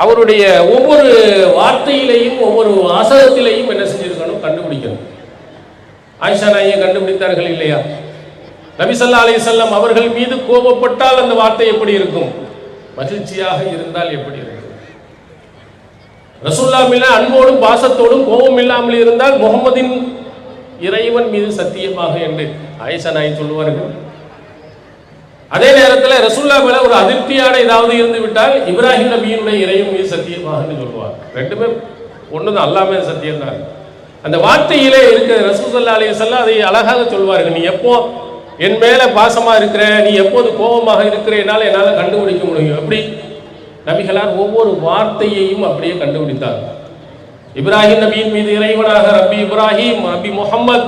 அவருடைய ஒவ்வொரு வார்த்தையிலையும் ஒவ்வொரு வாசகத்திலையும் என்ன செஞ்சிருக்கணும், கண்டுபிடிக்கணும். ஆயிஷா நாயகியை கண்டுபிடித்தார்கள் இல்லையா? நபி ஸல்லல்லாஹு அலைஹி வஸல்லம் அவர்கள் மீது கோபப்பட்டால் அந்த வார்த்தை எப்படி இருக்கும், மகிழ்ச்சியாக இருந்தால் எப்படி இருக்கும்? ரசூலுல்லாஹ் மீது அன்போடும் பாசத்தோடும் கோபம் இல்லாமல் இருந்தால் முகமதின் இறைவன் மீது சத்தியமாக என்று ஆயிஷா நாயகி சொல்லுவார்கள். அதே நேரத்தில் ரசூலுல்லாஹ் மேல ஒரு அதிருப்தியான ஏதாவது இருந்து விட்டால் இப்ராஹிம் நபியினுடைய இறைவன் மீது சத்தியமாக சொல்லுவார். ரெண்டுமே ஒண்ணுதான், அல்லாஹ் மீது சத்தியம் தான். அந்த வார்த்தையிலே இருக்க ரசூல் ஸல்லல்லாஹு அலைஹி வஸல்லம் அதை அழகாக சொல்வார்கள். நீ எப்போ என் மேல பாசமா இருக்கிற, நீ எப்போது கோபமாக இருக்கிற, என்னால் கண்டுபிடிக்க முடியும். எப்படி? நபிகளார் ஒவ்வொரு வார்த்தையையும் அப்படியே கண்டுபிடித்தார். இப்ராஹிம் நபியின் மீது இறைவனாக ரப்பி இப்ராஹிம் ரப்பி முஹம்மத்,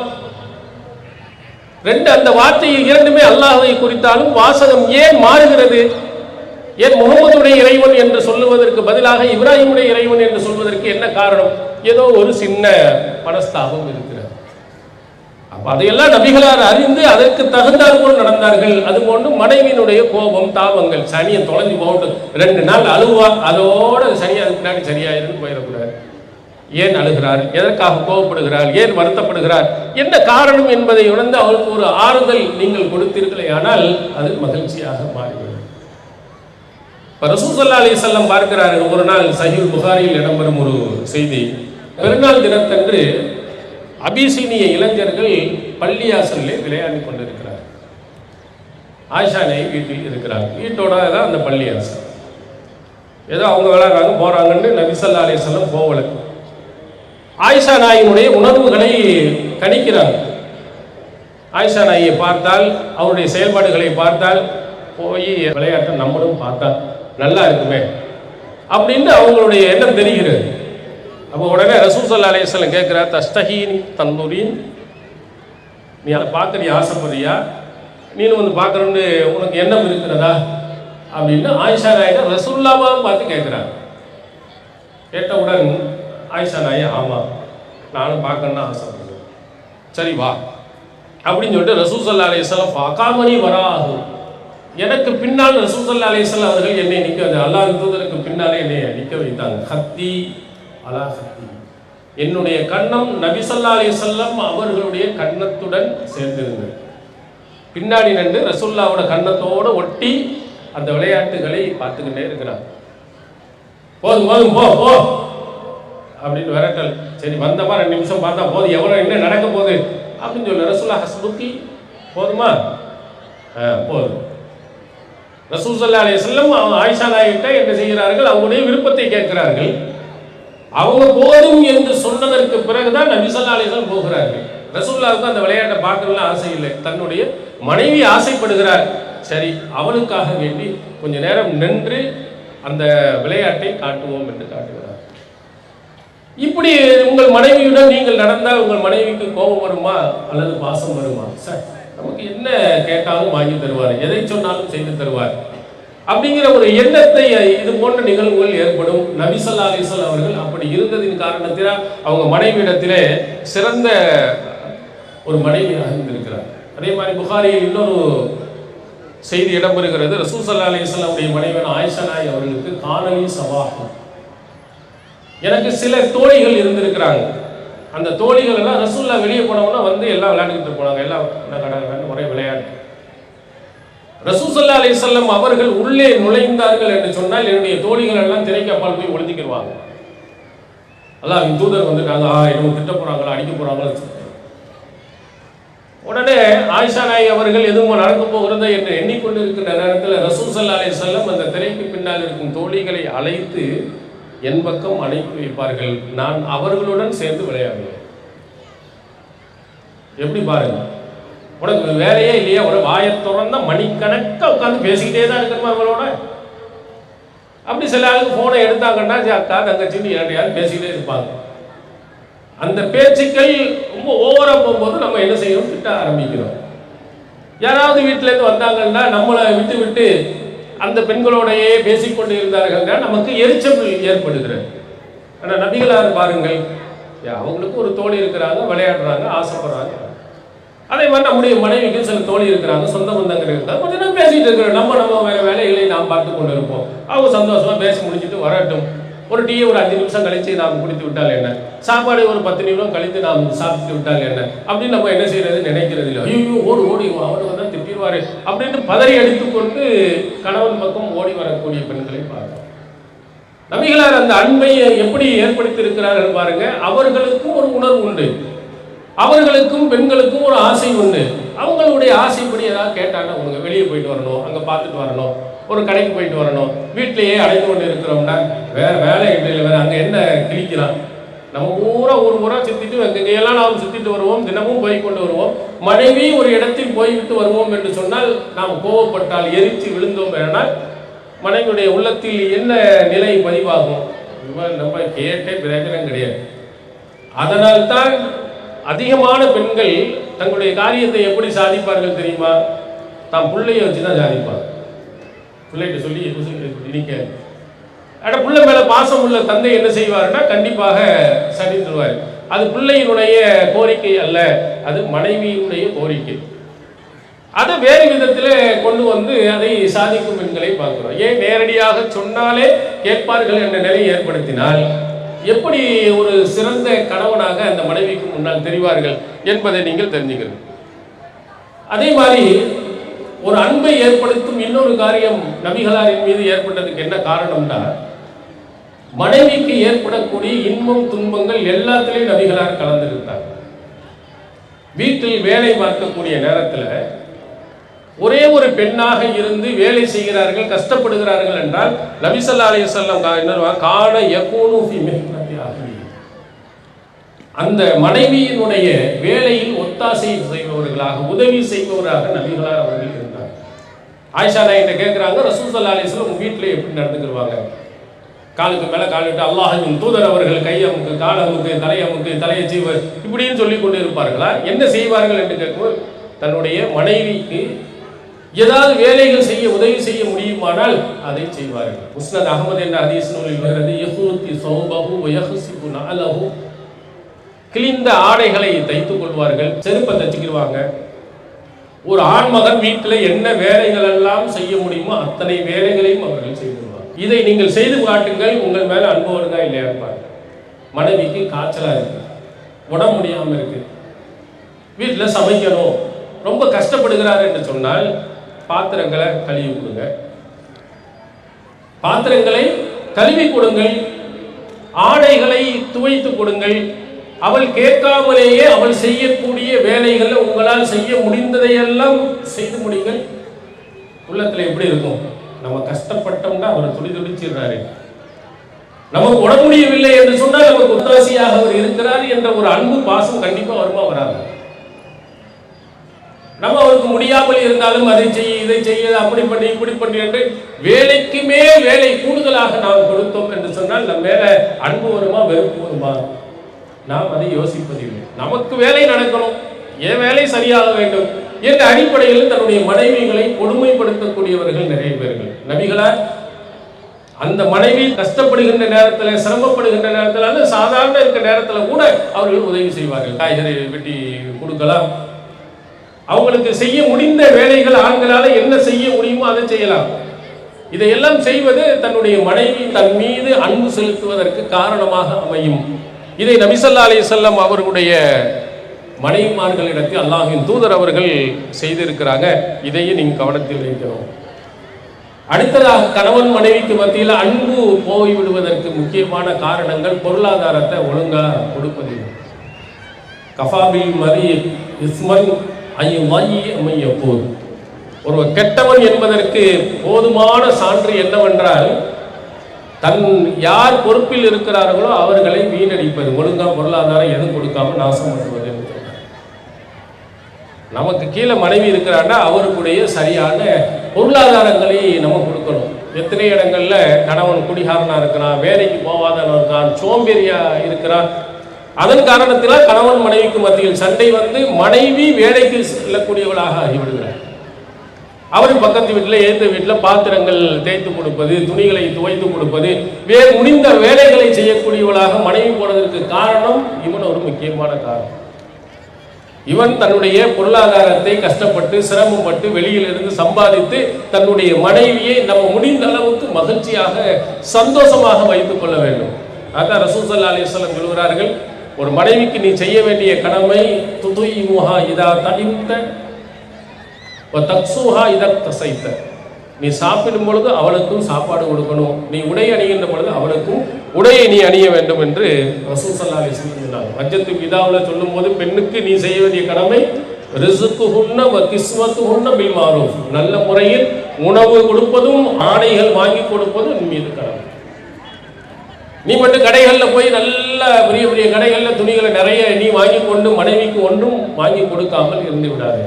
ரெண்டு அந்த வார்த்தையில் இரண்டுமே அல்லாஹ்வை குறித்தாலும் வாசகம் ஏன் மாறுகிறது? ஏன் முகமதுடைய இறைவன் என்று சொல்லுவதற்கு பதிலாக இப்ராஹிமுடைய இறைவன் என்று சொல்வதற்கு என்ன காரணம்? ஏதோ ஒரு சின்ன மனஸ்தாபம் இருக்கிறது. அப்ப அதையெல்லாம் நபிகளார் அறிந்து அதற்கு தகுந்தார் போல் நடந்தார்கள். அதுபோன்று மனைவியினுடைய கோபம் தாபங்கள், சனியை தொலைஞ்சு போட்டு 2 நாள் அழுவா, அதோட சனி அதுக்கு பின்னாடி சரியாயிருன்னு போயிடக்கூடாது. ஏன் அழுகிறார், எதற்காக கோபப்படுகிறார், ஏன் வருத்தப்படுகிறார், என்ன காரணம் என்பதை உணர்ந்து அவருக்கு ஒரு ஆறுதல் நீங்கள் கொடுத்தீர்களே ஆனால் அது மகிழ்ச்சியாக மாறிவிடும். இப்போ ரசூல் ஸல்லல்லாஹு அலைஹி வஸல்லம் பார்க்கிறார்கள், ஒரு நாள் சஹீஹ் புகாரியில் இடம்பெறும் ஒரு செய்தி. பெருநாள் தினத்தன்று அபிசீனிய இளைஞர்கள் பள்ளியாசல்லே விளையாடி கொண்டிருக்கிறார். ஆயிஷா நாயகி வீட்டில் இருக்கிறார். வீட்டோட தான் அந்த பள்ளியாசல். ஏதோ அவங்க விளையாடுறாங்க போறாங்கன்னு நபி ஸல்லல்லாஹு அலைஹி வஸல்லம் போகல. ஆயிஷா நாயினுடைய உணர்வுகளை கணிக்கிறாங்க. ஆயிஷா நாயை பார்த்தால், அவருடைய செயல்பாடுகளை பார்த்தால், போய் விளையாட்டை நம்மளும் பார்த்தா நல்லா இருக்குமே அப்படின்னு அவங்களுடைய எண்ணம் தெரிகிறது. அப்போ உடனே ரசூல் ஸல்லல்லாஹு அலைஹி வஸல்லம் கேட்கிறார், தஸ்தஹீனி தன்னுரீன், நீ அதை பார்க்க நீ ஆசைப்படுறியா, நீனும் வந்து பார்க்கணுன்னு உனக்கு எண்ணம் இருக்கிறதா அப்படின்னு ஆயிஷா நாயை ரசூலுல்லாஹ் பார்த்து கேட்குறாங்க. கேட்டவுடன் ஆயிஷா நாயை, ஆமாம் நானும் பார்க்கணுன்னு ஆசைப்படுறேன், சரி வா அப்படின்னு சொல்லிட்டு ரசூல் ஸல்லல்லாஹு அலைஹி வஸல்லம் ஃபகாமனி வராஹு, எனக்கு பின்னால் ரசூல் ஸல்லல்லாஹு அலைஹி வஸல்லம் அவர்கள் என்னை நிற்க, அல்லாஹ் தூதருக்கு பின்னாலே என்னை நிற்க வைத்தாங்க. ஹத்தி அலா ஹத்தி, என்னுடைய கன்னம் நபி ஸல்லல்லாஹு அலைஹி வஸல்லம் அவர்களுடைய கன்னத்துடன் சேர்ந்திருந்தது. பின்னாடி நின்று ரசூலுல்லாஹ்வோட கன்னத்தோடு ஒட்டி அந்த விளையாட்டுகளை பார்த்துக்கிட்டே இருக்கிறார். போதும் போதும் போ போ அப்படின்னு விரட்டல். சரி வந்தமா 2 நிமிஷம் பார்த்தா போதும், எவ்வளோ என்ன நடக்க போகுது அப்படின்னு சொல்லி ரசூலுல்லாஹ் ஹஸ்புக்கி, போதுமா, போதும். ரசூல் ஸல்லல்லாஹு அலைஹி வஸல்லம் ஆயிஷா நாயிட்ட என்ன செய்கிறார்கள், அவங்களுடைய விருப்பத்தை கேட்கிறார்கள். அவங்க போதும் என்று சொன்னதற்கு பிறகுதான் நபி ஸல்லல்லாஹு அலைஹி வஸல்லம் போகிறார்கள். ரசூலுல்லாஹ்வுக்கு அந்த விளையாட்டை பார்க்கணும்னு ஆசை இல்லை, தன்னுடைய மனைவி ஆசைப்படுகிறார். சரி அவளுக்காக வேண்டி கொஞ்ச நேரம் நின்று அந்த விளையாட்டை காட்டுவோம் என்று காட்டுகிறார். இப்படி உங்கள் மனைவியுடன் நீங்கள் நடந்தால் உங்கள் மனைவிக்கு கோபம் வருமா அல்லது பாசம் வருமா? சார் நமக்கு என்ன கேட்டாலும் வாங்கி தருவார், எதை சொன்னாலும் செய்து தருவார் அப்படிங்கிற ஒரு எண்ணத்தை இது போன்ற நிகழ்வுகள் ஏற்படும். நபி ஸல்லல்லாஹு அலைஹி வஸல்லம் அவர்கள் அப்படி இருந்ததின் காரணத்தினால் அவங்க மனைவியிடத்திலே சிறந்த ஒரு மனைவியாக இருந்திருக்கிறார். அதே மாதிரி புகாரியில் இன்னொரு செய்தி இடம்பெறுகிறது. ரசூல் ஸல்லல்லாஹு அலைஹி வஸல்லம் அவருடைய மனைவியான ஆயிஷா நாயகி அவர்களுக்கு கானலி சவாஹ், எனக்கு சில தோழிகள் இருந்திருக்கிறாங்க. அந்த தோழிகள் எல்லாம் ரசூலுல்லாஹ் வெளியே போனவங்கன்னா வந்து எல்லாம் விளையாண்டுக்கிட்டு போனாங்க, எல்லாம் ஒரே விளையாட்டு. ரசூல் ஸல்லல்லாஹு அலைஹி வஸல்லம் அவர்கள் உள்ளே நுழைந்தார்கள் என்று சொன்னால் என்னுடைய தோழிகள் எல்லாம் திரைக்கு அப்பால் போய் ஒளிஞ்சிக்கிடுவாங்க. அல்லாஹ்வின் தூதர் வந்துட்டாங்க, என்னமோ திட்ட போறாங்களா அடிக்க போறாங்களா. உடனே ஆயிஷா நாயகி அவர்கள் எதுவும் நடக்க போகிறதா என்று எண்ணிக்கொண்டிருக்கிற நேரத்தில் ரசூல் ஸல்லல்லாஹு அலைஹி வஸல்லம் அந்த திரைக்கு பின்னால் இருக்கும் தோழிகளை அழைத்து என் பக்கம் அனுப்பி வைப்பார்கள், நான் அவர்களுடன் சேர்ந்து விளையாடுவேன். எப்படி பாருங்க, உனக்கு வேலையே இல்லையா, ஒரு வாயை திறந்தா மணிக்கணக்காக உட்காந்து பேசிக்கிட்டே தான் இருக்கணுமா அவங்களோட? அப்படி சில ஆளுக்கு போனை எடுத்தாங்கன்னா அக்கா தங்கச்சின்னு யாரையாவது பேசிக்கிட்டே இருப்பாங்க. அந்த பேச்சுக்கள் ரொம்ப ஓவரா போகும்போது நம்ம என்ன செய்யணும், திட்ட ஆரம்பிக்கிறோம். யாராவது வீட்டிலேருந்து வந்தாங்கன்னா நம்மளை விட்டு விட்டு அந்த பெண்களோடையே பேசிக்கொண்டு இருந்தார்கள்னா நமக்கு எரிச்சல் ஏற்படுகிறது. ஆனால் நபிகளார் பாருங்கள், அவங்களுக்கு ஒரு தோழி இருக்கிறாங்க, விளையாடுறாங்க, ஆசைப்படுறாங்க. அதே மாதிரி நம்முடைய மனைவிக்கு சில தோழி இருக்கிறாங்க, சொந்த பந்தங்கள் இருக்கிறாங்க, கொஞ்சம் நேரம் பேசிட்டு இருக்கிறோம். நம்ம வேற வேலைகளை நாம் பார்த்து கொண்டு இருப்போம். அவங்க சந்தோஷமா பேசி முடிச்சுட்டு வரட்டும். ஒரு டீயை ஒரு 5 நிமிஷம் கழித்து நாம் குடித்து விட்டால் என்ன, சாப்பாடு ஒரு 10 நிமிடம் கழித்து நாம் சாப்பிட்டு விட்டால் என்ன அப்படின்னு நம்ம என்ன செய்யறது நினைக்கிறது இல்லை. ஐயோ ஓடி ஓடி அவரு தான் திட்டிடுவாரு அப்படின்னு பதறி அடித்துக்கொண்டு கணவன் பக்கம் ஓடி வரக்கூடிய பெண்களை பார்க்கிறோம். நபிகளார் அந்த அன்பை எப்படி ஏற்படுத்தி இருக்கிறார்கள் பாருங்க. அவர்களுக்கும் ஒரு உணர்வு உண்டு, அவர்களுக்கும் பெண்களுக்கும் ஒரு ஆசை உண்டு. அவங்களுடைய ஆசைப்படி ஏதாவது கேட்டாங்கன்னா உங்க வெளியே போயிட்டு வரணும், அங்கே பார்த்துட்டு வரணும், ஒரு கடைக்கு போயிட்டு வரணும், வீட்டிலேயே அடைந்து கொண்டு இருக்கிறோம்னா வேற வேலை இல்லை, வேற அங்கே என்ன கிழிக்கிறான். நம்ம ஊர் ஊரா சுத்திட்டு எங்கெல்லாம் நாம் சுத்திட்டு வருவோம், தினமும் போய் கொண்டு வருவோம். மனைவி ஒரு இடத்தில் போய்விட்டு வருவோம் என்று சொன்னால் நாம் கோவப்பட்டால் எரித்து விழுந்தோம் என்றால் மனைவியுடைய உள்ளத்தில் என்ன நிலை பதிவாகும்? நம்ம கேட்டே பிரயோஜனம் கிடையாது. அதனால்தான் அதிகமான பெண்கள் தங்களுடைய காரியத்தை எப்படி சாதிப்பார்கள் தெரியுமா? தான் பிள்ளைய வச்சு தான் சாதிப்பாங்க. பிள்ளைகிட்ட சொல்லி நினைக்க. ஆனால் பிள்ளை மேலே பாசம் உள்ள தந்தை என்ன செய்வாருன்னா கண்டிப்பாக சரி தருவார். அது பிள்ளையினுடைய கோரிக்கை அல்ல, அது மனைவியினுடைய கோரிக்கை. அதை வேறு விதத்தில் கொண்டு வந்து அதை சாதிக்கும் பெண்களை பார்க்கிறோம். ஏன் நேரடியாக சொன்னாலே கேட்பார்கள் என்ற நிலையை ஏற்படுத்தினால் எப்படி ஒரு சிறந்த கணவனாக அந்த மனைவிக்கு முன்னால் தெரிவார்கள் என்பதை நீங்கள் தெரிஞ்சுக்கணும். அதே மாதிரி ஒரு அன்பை ஏற்படுத்தும் இன்னொரு காரியம் நபிகளாரின் மீது ஏற்பட்டதுக்கு என்ன காரணம்னா, மனைவிக்கு ஏற்படக்கூடிய இன்பம் துன்பங்கள் எல்லாத்திலையும் நபிகளார் கலந்துருந்தார். வீட்டில் வேலை பார்க்கக்கூடிய நேரத்தில் ஒரே ஒரு பெண்ணாக இருந்து வேலை செய்கிறார்கள், கஷ்டப்படுகிறார்கள் என்றால் நபி ஸல்லல்லாஹு அலைஹி வஸல்லம் கான யகூனு ஃபீ மிஹ்னத்திஹி, அந்த மனைவியினுடைய வேலையில் ஒத்தாசை செய்பவர்களாக உதவி செய்பவராக நபிகளார் அவர்கள் இருந்தார். ஆயிஷா நாயிட்ட கேட்குறாங்க, ரசூல் ஸல்லல்லாஹு அலைஹி வஸல்லம் உங்கள் வீட்டில் எப்படி நடந்துக்குவாங்க? காலுக்கு மேலே காலிட்டு அல்லாஹ்வின் தூதர் அவர்கள் கையமுக்கு காலமுக்கு தலையமுக்கு தலையை செய்வர் இப்படின்னு சொல்லி கொண்டு இருப்பார்களா? என்ன செய்வார்கள் என்று கேட்கும்போது தன்னுடைய மனைவிக்கு ஏதாவது வேலைகள் செய்ய உதவி செய்ய முடியுமானால் அதை செய்வார்கள். முஸ்னத் அஹ்மத் என்ற ஹதீஸ் நூலில் வருகிறது, யஹூதி ஸௌபஹு வ யஹ்ஸிபு நஅலஹு, கிழிந்த ஆடைகளை தைத்துக் கொள்வார்கள், செருப்பை தைச்சுக்கிடுவாங்க. ஒரு ஆண்மகன் வீட்டில் என்ன வேலைகள் எல்லாம் செய்ய முடியுமோ அத்தனை வேலைகளையும் அவர்கள் செய்வார்கள். இதை நீங்கள் செய்து காட்டுங்கள், உங்கள் மேல அன்பு வருதா இல்லையா இருப்பாங்க. மனைவிக்கு காய்ச்சலா இருக்கு, உடம்பு முடியாம இருக்கு, வீட்டில் சமைக்கணும், ரொம்ப கஷ்டப்படுகிறார் என்று சொன்னால் பாத்திரங்களை கழுவி கொடுங்க, பாத்திரங்களை கழுவி கொடுங்கள், ஆடைகளை துவைத்து கொடுங்கள். அவள் கேட்காமலேயே அவள் செய்யக்கூடிய வேலைகளை உங்களால் செய்ய முடிந்ததையெல்லாம் செய்து முடிங்கள். உள்ளத்தில் எப்படி இருக்கும்? நம்ம கஷ்டப்பட்டோம்னா அவர் துடி துடிச்சிடுறாரு, நமக்கு உட முடியவில்லை என்று சொன்னால் நமக்கு உத்தாசியாக அவர் இருக்கிறார் என்ற ஒரு அன்பு பாசம் கண்டிப்பா வருமா வராது? நம்ம அவருக்கு முடியாமல் இருந்தாலும் அதை செய்ய இதை செய்ய அப்படி பண்ணி இப்படி பண்ணி என்று வேலைக்கு மேல் வேலை கூடுதலாக நாம் கொடுத்தோம் என்று சொன்னால் நம்ம மேல அன்பு வருமா வெறுப்பு வருமா? நாம் அதை யோசிப்பதில்லை. நமக்கு வேலை நடக்கணும், என் வேலை சரியாக வேண்டும் என்ற அடிப்படையில் தன்னுடைய மனைவிகளை கொடுமைப்படுத்தக்கூடியவர்கள் நிறைய பேர்கள். நபிகளார் அந்த மனைவி கஷ்டப்படுகின்ற நேரத்தில் சிரமப்படுகின்ற நேரத்தில் அல்லது சாதாரண இருக்கிற நேரத்தில் கூட அவர்கள் உதவி செய்வார்கள். காய்கறி வெட்டி கொடுக்கலாம், அவங்களுக்கு செய்ய முடிந்த வேலைகள் ஆண்களால் என்ன செய்ய முடியுமோ அதை செய்யலாம். இதையெல்லாம் செய்வது தன்னுடைய மனைவி தன் மீது அன்பு செலுத்துவதற்கு காரணமாக அமையும். இதை நபி ஸல்லல்லாஹு அலைஹி வஸல்லம் அவர்களுடைய மனைவிமார்களிடத்தில் அல்லாஹ்வின் தூதர் அவர்கள் செய்திருக்கிறாங்க. இதையும் நீங்க கவனத்தில் வைக்கணும். அடுத்ததாக கணவன் மனைவிக்கு மத்தியில் அன்பு போய்விடுவதற்கு முக்கியமான காரணங்கள் பொருளாதாரத்தை ஒழுங்கா கொடுப்பதில்லை. கஃபாபில் மரி இஸ்மன் ஐயப்போது, ஒருவர் கெட்டவன் என்பதற்கு போதுமான சான்று என்னவென்றால் தன் யார் பொறுப்பில் இருக்கிறார்களோ அவர்களை வீணடிப்பது, ஒழுங்கா பொருளாதாரம் எதுவும் கொடுக்காம நாசம் பண்ணுவது. நமக்கு கீழே மனைவி இருக்கிறான்னா அவருக்குடைய சரியான பொருளாதாரங்களை நம்ம கொடுக்கணும். எத்தனை இடங்கள்ல கணவன் குடிகாரனா இருக்கிறான், வேலைக்கு போவாதவன் இருக்கான், சோம்பேறியா இருக்கிறான். அதன் காரணத்தினால் கணவன் மனைவிக்கு மத்தியில் சண்டை வந்து மனைவி வேலைக்கு செல்லக்கூடியவளாக ஆகிவிடுகிறார். அவரும் பக்கத்து வீட்டில் ஏற்ற வீட்டில் பாத்திரங்கள் தேய்த்து கொடுப்பது, துணிகளை துவைத்து கொடுப்பது, வேறு முடிந்த வேலைகளை செய்யக்கூடியவளாக மனைவி போனதற்கு காரணம் இவன் ஒரு முக்கியமான காரணம். இவன் தன்னுடைய பொருளாதாரத்தை கஷ்டப்பட்டு சிரமப்பட்டு வெளியிலிருந்து சம்பாதித்து தன்னுடைய மனைவியை நம்ம முடிந்த அளவுக்கு மகிழ்ச்சியாக சந்தோஷமாக வைத்துக் கொள்ள வேண்டும். அதான் ரசூல் ஸல்லல்லாஹு அலைஹி வஸல்லம் சொல்கிறார்கள், ஒரு மனைவிக்கு நீ செய்ய வேண்டிய கடமை துதுய்முஹா இதா தஇம்த வ தக்ஸூஹா இதா தஸைத, நீ சாப்பிடும் பொழுது அவளுக்கும் சாப்பாடு கொடுக்கணும், நீ உடை அணிகின்ற பொழுது அவளுக்கும் உடையை நீ அணிய வேண்டும் என்று ரசூல் ஸல்லல்லாஹு அலைஹி வஸல்லம் சொன்னாங்க. ஹஜ்ஜத்து விதாவில் சொல்லும் போது பெண்ணுக்கு நீ செய்ய வேண்டிய கடமை ரிஸ்குஹுன்ன வ கிஸ்வத்துஹுன்ன பில் மாரூஃப், நல்ல முறையில் உணவு கொடுப்பதும் ஆடைகள் வாங்கி கொடுப்பதும் உன் மீது கடமை. நீ மட்டும் கடைகளில் போய் நல்ல பெரிய பெரிய கடைகளில் துணிகளை நிறைய நீ வாங்கி கொண்டு மனைவிக்கு ஒன்றும் வாங்கி கொடுக்காமல் இருந்து விடாது.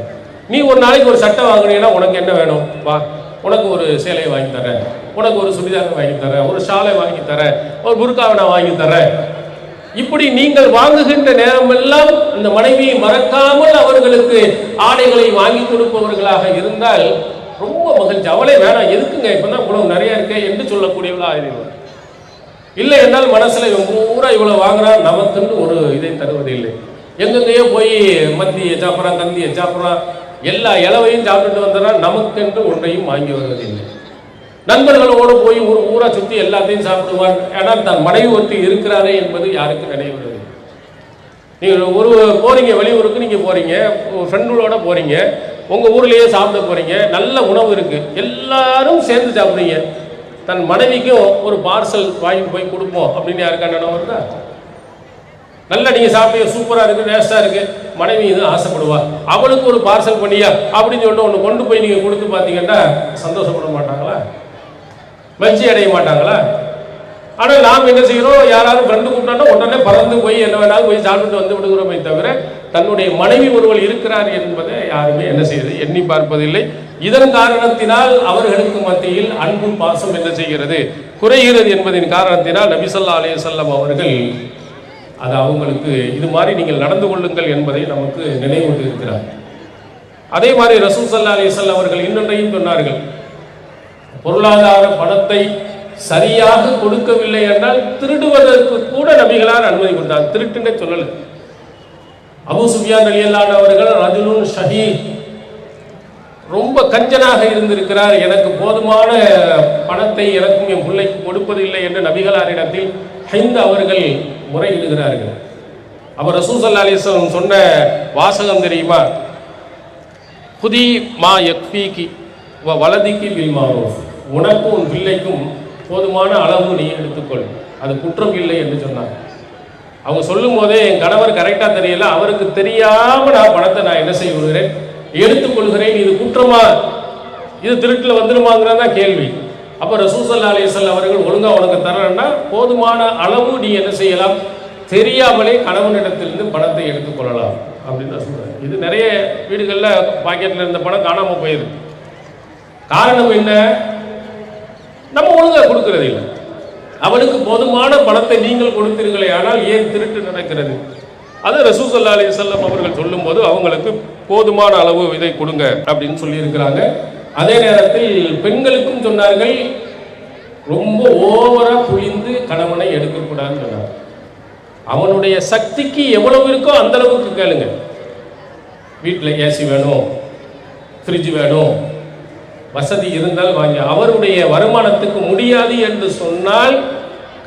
நீ ஒரு நாளைக்கு ஒரு சட்டை வாங்கினீங்கன்னா உனக்கு என்ன வேணும், வா உனக்கு ஒரு சேலையை வாங்கி தரேன், உனக்கு ஒரு சுடிதாரை வாங்கி தரேன், ஒரு ஷாலை வாங்கி தரேன், ஒரு புர்காவை நான் வாங்கி தரேன். இப்படி நீங்கள் வாங்குகின்ற நேரமெல்லாம் அந்த மனைவியை மறக்காமல் அவர்களுக்கு ஆடைகளை வாங்கி கொடுப்பவர்களாக இருந்தால் ரொம்ப மகிழ்ச்சி. அவளே வேணாம், எதுக்குங்க இப்பதான் உணவு நிறைய இருக்கே என்று சொல்லக்கூடியவளா ஆயிடுவார். இல்லை என்றால் மனசுல பூரா இவ்வளவு வாங்குறா, நமக்குன்னு ஒரு இதை தருவது இல்லை. எங்கெங்கேயோ போய் மந்தியை சாப்பிட்றான், கந்தியை சாப்பிட்றான், எல்லா இலவையும் சாப்பிட்டுட்டு வந்துடுறான், நமக்கென்று ஒன்றையும் வாங்கி வருவதில்லை. நண்பர்களோடு போய் ஒரு ஊரா சுற்றி எல்லாத்தையும் சாப்பிடுவான். ஆனால் தன் மனைவி ஒருத்தி இருக்கிறாரே என்பது யாருக்கும் நினைவுறது. நீங்கள் ஒரு போறீங்க, வெளியூருக்கு நீங்கள் போறீங்க, ஃப்ரெண்டுகளோட போறீங்க, உங்கள் ஊர்லேயே சாப்பிட போறீங்க, நல்ல உணவு இருக்கு, எல்லாரும் சேர்ந்து சாப்பிடுறீங்க. தன் மனைவிக்கும் ஒரு பார்சல் வாங்கி போய் கொடுப்போம் அப்படின்னு யாருக்கா நினைவு வருதா? நல்லா நீங்கள் சாப்பிட்டு சூப்பராக இருக்குது, டேஸ்டாக இருக்குது, மனைவி இது ஆசைப்படுவா, அவளுக்கு ஒரு பார்சல் பண்ணியா அப்படின்னு சொல்லிட்டு ஒன்று கொண்டு போய் நீங்கள் கொடுத்து பார்த்தீங்கன்னா சந்தோஷப்பட மாட்டாங்களா? மகிழ்ச்சி அடைய மாட்டாங்களா? ஆனால் நாம் என்ன செய்கிறோம், யாராவது ஃப்ரெண்டு கூப்பிட்டோன்னா உடனே பறந்து போய் என்ன வேணாலும் போய் சாப்பிட்டு வந்து விடுகிறோமே தவிர தன்னுடைய மனைவி ஒருவள் இருக்கிறார் என்பதை யாருமே என்ன செய்யுது, எண்ணி பார்ப்பதில்லை. இதன் காரணத்தினால் அவர்களுக்கு மத்தியில் அன்பு பாசம் என்ன செய்கிறது, குறைகிறது என்பதின் காரணத்தினால் நபி ஸல்லல்லாஹு அலைஹி வஸல்லம் அவர்கள் அது அவங்களுக்கு இது மாதிரி நீங்கள் நடந்து கொள்ளுங்கள் என்பதை நமக்கு நினைவூட்டி இருக்கிறார். அதே மாதிரி ரசூல் ஸல்லல்லாஹு அலைஹி வஸல்லம் அவர்கள் இன்னொன்றையும் சொன்னார்கள். பொருளாதார பணத்தை சரியாக கொடுக்கவில்லை என்றால் திருடுவதற்கு கூட நபிகளார் அனுமதி கொடுத்தார். திருட்டுன்னே சொல்லல. அபூ சுஃபியான் ரலியல்லாஹு அவர்கள் ரஜுலுன் ஷஹீத், ரொம்ப கஞ்சனாக இருந்திருக்கிறார், எனக்கு போதுமான பணத்தை எனக்கும் என் பிள்ளைக்கு கொடுப்பதில்லை என்று நபிகளாரிடத்தில் ஹிந்த் அவர்கள் முறையிடுகிறார்கள். அவர் ரசூல் ஸல்லல்லாஹு அலைஹி வஸல்லம் சொன்ன வாசகம் தெரியுமா? குதி மா யக்ஃபீகி வ வலதிகி பில் மாரூஃப், உனக்கும் உன் பிள்ளைக்கும் போதுமான அளவு நீ எடுத்துக்கொள், அது குற்றம் இல்லை என்று சொன்னார். அவங்க சொல்லும் போதே என் கணவர் கரெக்டாக தெரியல, அவருக்கு தெரியாம நான் பணத்தை நான் என்ன செய்ய விடுகிறேன், எடுத்துக்கொள்கிறேன், இது குற்றமா, இது திருட்டில் வந்துடுமாங்கிறதா கேள்வி. அப்போ ரசூல் ஸல்லல்லாஹு அலைஹி வஸல்லம் அவர்கள் ஒழுங்கா உனக்கு தரணும்னா போதுமான அளவு நீ என்ன செய்யலாம், தெரியாமலே கணவனிடத்திலிருந்து பணத்தை எடுத்துக்கொள்ளலாம் அப்படின்னு தான் சொல்றாரு. இது நிறைய வீடுகளில் பாக்கெட்டில் இருந்த பணம் காணாமல் போயிருக்கு. காரணம் என்ன? நம்ம ஒழுங்கா கொடுக்கறது இல்லை. அவனுக்கு போதுமான பணத்தை நீங்கள் கொடுத்தீர்களே, ஆனால் ஏன் திருட்டு நடக்கிறது? அது ரசூல் ஸல்லல்லாஹு அலைஹி வஸல்லம் அவர்கள் சொல்லும் போது அவங்களுக்கு போதுமான அளவு இதை கொடுங்க அப்படின்னு சொல்லி இருக்கிறாங்க. அதே நேரத்தில் பெண்களுக்கும் சொன்னார்கள், ரொம்ப ஓவரா புளிந்து கணவனை எடுக்கக்கூடாதுன்னு சொன்னார். அவனுடைய சக்திக்கு எவ்வளவு இருக்கோ அந்த அளவுக்கு கேளுங்க. வீட்டில் ஏசி வேணும், ஃப்ரிட்ஜ் வேணும், வசதி இருந்தால் வாங்கி. அவருடைய வருமானத்துக்கு முடியாது என்று சொன்னால்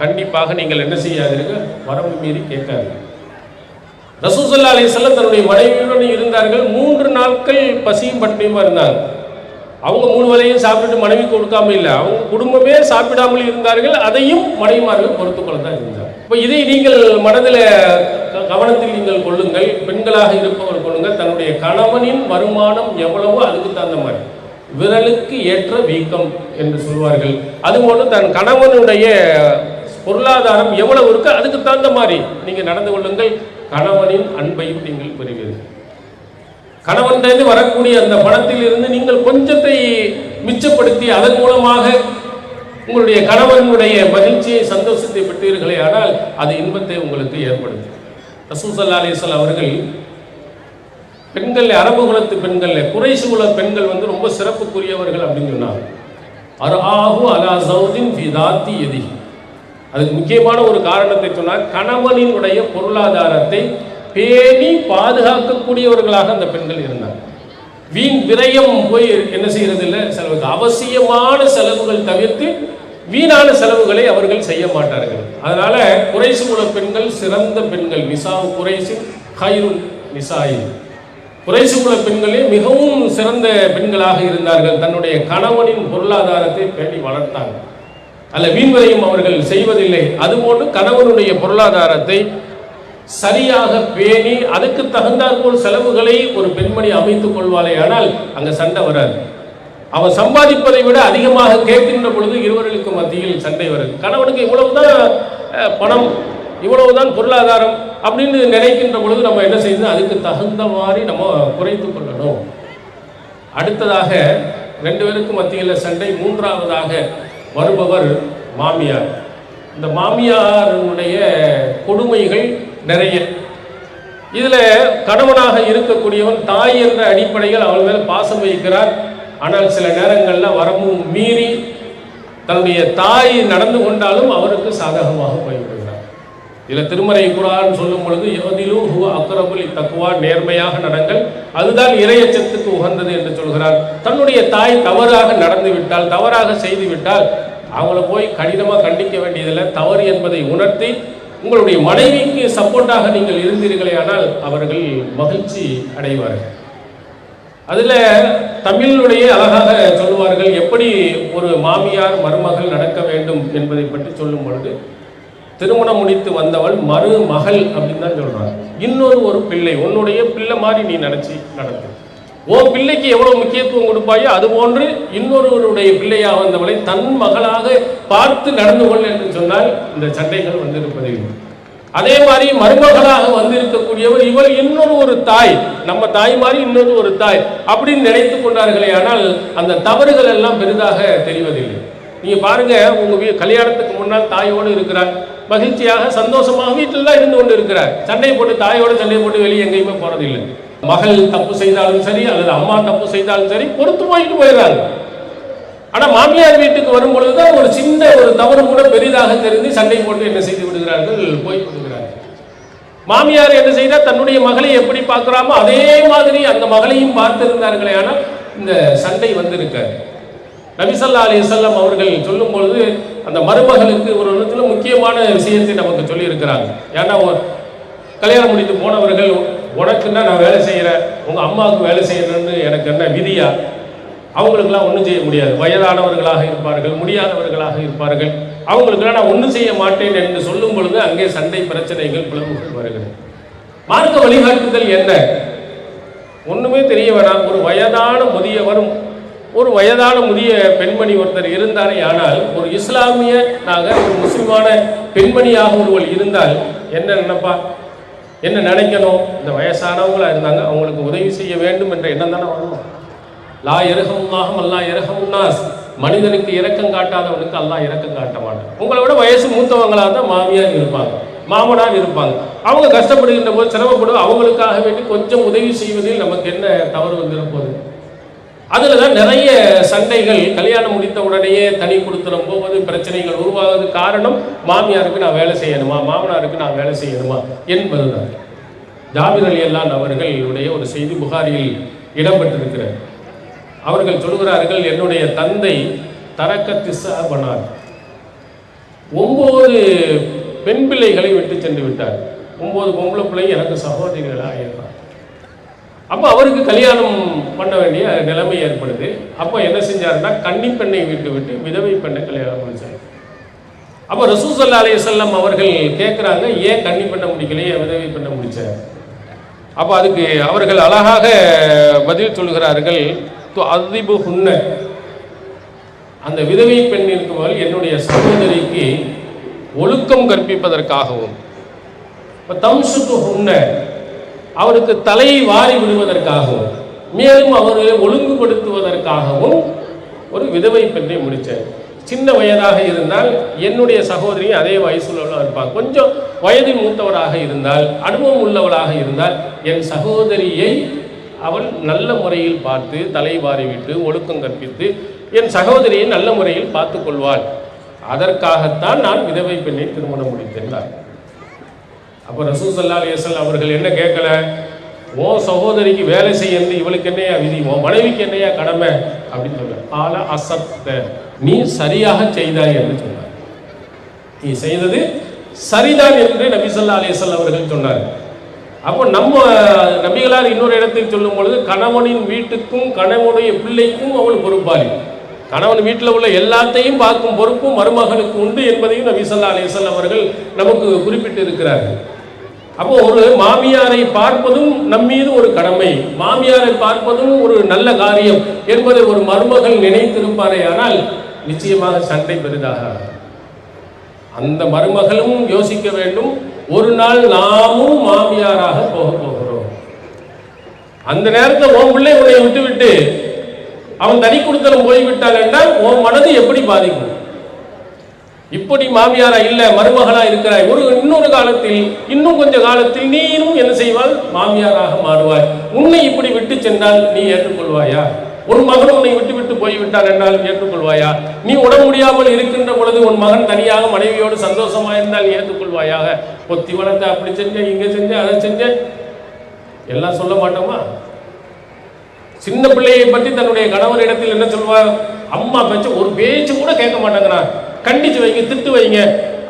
கண்டிப்பாக நீங்கள் என்ன செய்யாதீர்கள், வரம்பு மீறி கேட்காதீர்கள். ரசூல் ஸல்லல்லாஹு அலைஹி வஸல்லம் தன்னுடைய மனைவியுடன் இருந்தார்கள். 3 நாட்கள் பசியும் பட்டினியுமா இருந்தாங்க. அவங்க 3 வேளையும் சாப்பிட்டு மனைவி கொடுக்காம இல்லை, அவங்க குடும்பமே சாப்பிடாமல் இருந்தார்கள். அதையும் மனைவிமார்கள் பொறுத்துக்கொள்ள தான் இருந்தாங்க. இப்போ இதை நீங்கள் மனதில் கவனத்தில் நீங்கள் கொள்ளுங்கள். பெண்களாக இருப்பவர் கொள்ளுங்கள். தன்னுடைய கணவனின் வருமானம் எவ்வளவோ அதுக்கு தகுந்த மாதிரி, விரலுக்கு ஏற்ற வீக்கம் என்று சொல்வார்கள், அதுபோன்று தன் கணவனுடைய பொருளாதாரம் எவ்வளவு இருக்கு அதுக்கு தகுந்த மாதிரி நீங்கள் நடந்து கொள்ளுங்கள். கணவனின் அன்பையும் நீங்கள் பெறுவீர்கள். கணவனிலிருந்து வரக்கூடிய அந்த பணத்தில் இருந்து நீங்கள் கொஞ்சத்தை மிச்சப்படுத்தி அதன் மூலமாக உங்களுடைய கணவனுடைய மகிழ்ச்சியை சந்தோஷத்தை பெற்றீர்களே, ஆனால் அது இன்பத்தை உங்களுக்கு ஏற்படுத்தும். ரசூல் ஸல்லல்லாஹு அலைஹி வஸல்லம் அவர்கள் பெண்கள், அரபு குலத்து பெண்கள், குறைஷ் குல பெண்கள் ரொம்ப சிறப்புக்குரியவர்கள் அப்படின்னு சொன்னாங்க. அர்ஆஹு அலா ஸௌஜின் ஃபி தாத்தி யதி, அதுக்கு முக்கியமான ஒரு காரணத்தை சொன்னார். கணவனினுடைய பொருளாதாரத்தை பேணி பாதுகாக்கக்கூடியவர்களாக அந்த பெண்கள் இருந்தார். வீண் விரயம் போய் என்ன செய்யறது இல்லை, செலவுக்கு அவசியமான செலவுகள் தவிர்த்து வீணான செலவுகளை அவர்கள் செய்ய மாட்டார்கள். அதனால குறைஷ் குல பெண்கள் சிறந்த பெண்கள். நிசா குறைஷின் ஹைருன் நிசாயின், குறைஷ் குல பெண்களே மிகவும் சிறந்த பெண்களாக இருந்தார்கள். தன்னுடைய கணவனின் பொருளாதாரத்தை பேணி வளர்த்தாங்க. அல்ல வீண் விரயம் அவர்கள் செய்வதில்லை. அதுபோன்று கணவனுடைய பொருளாதாரத்தை சரியாக பேணி அதுக்கு தகுந்தாற்போல் செலவுகளை ஒரு பெண்மணி அமைத்துக் கொள்வாளே, ஆனால் அங்க சண்டை வராது. அவன் சம்பாதிப்பதை விட அதிகமாக கேட்கின்ற பொழுது இருவர்களுக்கு மத்தியில் சண்டை வருது. கணவனுக்கு இவ்வளவுதான் பணம், இவ்வளவுதான் பொருளாதாரம் அப்படின்னு நினைக்கின்ற பொழுது நம்ம என்ன செய்யணும், அதுக்கு தகுந்த மாதிரி நம்ம குறைத்து கொள்ளணும். அடுத்ததாக 2 பேருக்கு மத்தியில் சண்டை. 3ஆவதாக வருபவர் மாமியார். இந்த மாமியாருடைய கொடுமைகள் நிறைய. இதில் கணவனாக இருக்கக்கூடியவன் தாய் என்ற அடிப்படையில் அவள் மேல் பாசம் வைக்கிறார். ஆனால் சில நேரங்களில் வரம்பு மீறி தன்னுடைய தாய் நடந்து கொண்டாலும் அவருக்கு சாதகமாக போய்விடுகிறார். இதில் திருமறை குர்ஆன் சொல்லும் பொழுது யஹ்திலு ஹுவ அக்ரபுல் தக்வா, நேர்மையாக நடங்கள், அதுதான் இறையச்சத்துக்கு உகந்தது என்று சொல்கிறார். தன்னுடைய தாய் தவறாக நடந்து விட்டால், தவறாக செய்து விட்டால் அவங்கள போய் கடினமாக கண்டிக்க வேண்டியதில்லை. தவறு என்பதை உணர்த்தி உங்களுடைய மனைவிக்கு சப்போர்ட்டாக நீங்கள் இருந்தீர்களே ஆனால் அவர்கள் மகிழ்ச்சி அடைவார்கள். அதில் தமிழுடைய அழகாக சொல்லுவார்கள், எப்படி ஒரு மாமியார் மருமகள் நடக்க வேண்டும் என்பதை பற்றி சொல்லும் பொழுது, திருமணம் முடித்து வந்தவள் மருமகள் அப்படின்னு தான் சொல்றாங்க. இன்னொரு பிள்ளை, உன்னுடைய பிள்ளை மாதிரி நீ நினைச்சு நடக்கும். உன் பிள்ளைக்கு எவ்வளவு முக்கியத்துவம் கொடுப்பாயோ அது போன்று இன்னொருவருடைய பிள்ளையாக வந்தவளை தன் மகளாக பார்த்து நடந்து கொள் என்று சொன்னால் இந்த சண்டைகள் வந்திருப்பதில்லை. அதே மாதிரி மருமகளாக வந்திருக்கக்கூடியவர் இவள் இன்னொரு தாய், நம்ம தாய் மாதிரி இன்னொரு தாய் அப்படின்னு நினைத்து கொண்டார்களே, ஆனால் அந்த தவறுகள் எல்லாம் பெரிதாக தெரிவதில்லை. நீங்க பாருங்க, உங்க கல்யாணத்துக்கு முன்னால் தாயோடு இருக்கிறார், மகிழ்ச்சியாக சந்தோஷமாக வீட்டில் தான் இருந்து கொண்டு இருக்கிறார். சண்டை போட்டு தாயோட சண்டை போட்டு வெளியே எங்கேயுமே போறதில்லை. மகள் தப்பு செய்தாலும் சரி அல்லது அம்மா தப்பு செய்தாலும் சரி பொறுத்து போயிட்டு போயிடுறாங்க. ஆனா மாமியார் வீட்டுக்கு வரும் பொழுதுதான் ஒரு சின்ன தவறு கூட பெரிதாக தெரிந்து சண்டை போட்டு என்ன செய்து விடுகிறார்கள், போய் விடுகிறார்கள். மாமியார் என்ன செய்தா தன்னுடைய மகளை எப்படி பார்க்கிறாமோ அதே மாதிரி அந்த மகளையும் பார்த்திருந்தார்களே, ஆனால் இந்த சண்டை வந்திருக்காரு. நபி ஸல்லல்லாஹு அலைஹி வஸல்லம் அவர்கள் சொல்லும் பொழுது அந்த மருமகளுக்கு ஒரு இடத்துல முக்கியமான விஷயத்தை நமக்கு சொல்லி இருக்கிறாங்க. ஏன்னா கல்யாணம் முடித்து போனவர்கள், உனக்குன்னா நான் வேலை செய்கிறேன், உங்க அம்மாவுக்கு வேலை செய்யணும்னு எனக்கு என்ன விதியா? அவங்களுக்கெல்லாம் ஒன்றும் செய்ய முடியாது, வயதானவர்களாக இருப்பார்கள், முடியாதவர்களாக இருப்பார்கள், அவங்களுக்கெல்லாம் நான் ஒன்றும் செய்ய மாட்டேன் என்று சொல்லும் பொழுது அங்கே சண்டை பிரச்சனைகள் பிளவுகள் வருகிறது. மார்க்க வழிகாட்டுதல் என்ன? ஒண்ணுமே தெரிய வேணாம். ஒரு வயதான முதிய பெண்மணி ஒருத்தர் இருந்தாரே, ஆனால் ஒரு இஸ்லாமியனாக ஒரு முஸ்லிமான பெண்மணியாக ஒருவள் இருந்தால் என்ன நினைப்பா, என்ன நினைக்கணும்? இந்த வயசானவங்களா இருந்தாங்க, அவங்களுக்கு உதவி செய்ய வேண்டும் என்ற எண்ணம் தானே வரணும். லா இரஹமுல்லாஹ் அல்லா இரஹமுன்னாஸ், மனிதனுக்கு இரக்கம் காட்டாதவனுக்கு அல்லாஹ் இரக்கம் காட்ட மாட்டான். உங்களை விட வயசு மூத்தவங்களாக தான் மாமியார் இருப்பாங்க, மாமனார் இருப்பாங்க. அவங்க கஷ்டப்படுகின்ற போது சிரமப்படுவோம், அவங்களுக்காக வேண்டி கொஞ்சம் உதவி செய்வதில் நமக்கு என்ன தவறு வந்துருப்போது? அதில் தான் நிறைய சண்டைகள், கல்யாணம் முடித்த உடனேயே தனி கொடுத்துடும் போவது பிரச்சனைகள் உருவாகுது. காரணம், மாமியாருக்கு நான் வேலை செய்யணுமா, மாமனாருக்கு நான் வேலை செய்யணுமா என்பதுதான். ஜாபிர் ரலியல்லாஹு அவர்களுடைய ஒரு செய்தி புகாரியில் இடம்பெற்றிருக்கிறார். அவர்கள் சொல்கிறார்கள், என்னுடைய தந்தை தரக்கத்திசா பண்ணார், 9 பெண் பிள்ளைகளை விட்டு சென்று விட்டார். 9 பொம்பளை பிள்ளை எனக்கு சகோதரிகளாக இருந்தார். அப்போ அவருக்கு கல்யாணம் பண்ண வேண்டிய நிலைமை ஏற்படுது. அப்போ என்ன செஞ்சாருன்னா, கன்னி பெண்ணை விட்டு விதவை பெண்ணை கல்யாணம் முடிச்சார். அப்போ ரசூல் ஸல்லல்லாஹு அலைஹி வஸல்லம் அவர்கள் கேட்குறாங்க, ஏன் கன்னி பெண்ணை முடிக்கலையே, விதவை பெண்ணை முடிச்சார்? அப்போ அதுக்கு அவர்கள் அழகாக பதில் சொல்கிறார்கள், அதுபுஹுன்ன, அந்த விதவை பெண் இருக்கும்போது என்னுடைய சகோதரிக்கு ஒழுக்கம் கற்பிப்பதற்காகவும், தம்சுதுஹுன்ன, அவருக்கு தலையை வாரி விடுவதற்காகவும், மேலும் அவர்களை ஒழுங்குபடுத்துவதற்காகவும் ஒரு விதவை பெண்ணை முடித்தார். சின்ன வயதாக இருந்தால் என்னுடைய சகோதரி அதே வயசுல இருப்பாங்க. கொஞ்சம் வயதில் மூத்தவராக இருந்தால், அனுபவம் உள்ளவளாக இருந்தால், என் சகோதரியை அவள் நல்ல முறையில் பார்த்து தலை வாரி விட்டு ஒழுக்கம் கற்பித்து என் சகோதரியை நல்ல முறையில் பார்த்து கொள்வாள். அதற்காகத்தான் நான் விதவை பெண்ணை திருமணம் முடித்தேன். அப்போ ரசூல் ஸல்லல்லாஹு அலைஹி வஸல்லம் அவர்கள் என்ன கேட்கல, உன் சகோதரிக்கு வேலை செய்யறது இவளுக்கு என்னையா விதி, உன் மனைவிக்கு என்னையா கடமை அப்படின்னு சொல்ல. ஆல அசப்த, நீ சரியாக செய்தாய் என்று சொன்னார். நீ செய்தது சரிதான் என்று நபி ஸல்லல்லாஹு அலைஹி வஸல்லம் அவர்கள் சொன்னார். அப்போ நம்ம நபிகளார் இன்னொரு இடத்தில் சொல்லும் பொழுது, கணவனின் வீட்டுக்கும் கணவனுடைய பிள்ளைக்கும் அவள் பொறுப்பாளி, கணவன் வீட்டில் உள்ள எல்லாத்தையும் பார்க்கும் பொறுப்பும் மருமகனுக்கு உண்டு என்பதையும் நபி ஸல்லல்லாஹு அலைஹி வஸல்லம் அவர்கள் நமக்கு குறிப்பிட்டு இருக்கிறார்கள். அப்போ ஒரு மாமியாரை பார்ப்பதும் நம்மீது ஒரு கடமை, மாமியாரை பார்ப்பதும் ஒரு நல்ல காரியம் என்பதை ஒரு மருமகள் நினைத்திருப்பாரே, ஆனால் நிச்சயமாக சண்டை பெரிதாக. அந்த மருமகளும் யோசிக்க வேண்டும், ஒரு நாள் நாமும் மாமியாராக போகிறோம். அந்த நேரத்தில் உன் பிள்ளை உன்னை விட்டு அவன் தனி கொடுத்தலும் போய்விட்டால் என்றால் உன் மனது எப்படி பாதிக்கும்? இப்படி மாமியாரா இல்ல மருமகளா இருக்கிறாய், இன்னொரு காலத்தில், இன்னும் கொஞ்ச காலத்தில் நீயும் என்ன செய்வாள், மாமியாராக மாறுவாய். உன்னை இப்படி விட்டு சென்றால் நீ ஏற்றுக்கொள்வாயா? ஒரு மகன் உன்னை விட்டு விட்டு போய்விட்டார் என்னாலும் ஏற்றுக்கொள்வாயா? நீ உடம்பு முடியாமல் இருக்கின்ற பொழுது உன் மகன் தனியாக மனைவியோடு சந்தோஷமா இருந்தால் ஏற்றுக்கொள்வாயாக? பொத்தி வளர்த்த அப்படி செஞ்ச, இங்க செஞ்ச, அதை செஞ்ச எல்லாம் சொல்ல மாட்டோமா? சின்ன பிள்ளையை பற்றி தன்னுடைய கணவரிடத்தில் என்ன சொல்வார்? அம்மா பேச்சு ஒரு பேச்சு கூட கேட்க மாட்டேங்கிறான், கண்டிச்சு வைங்க, திட்டு வைங்க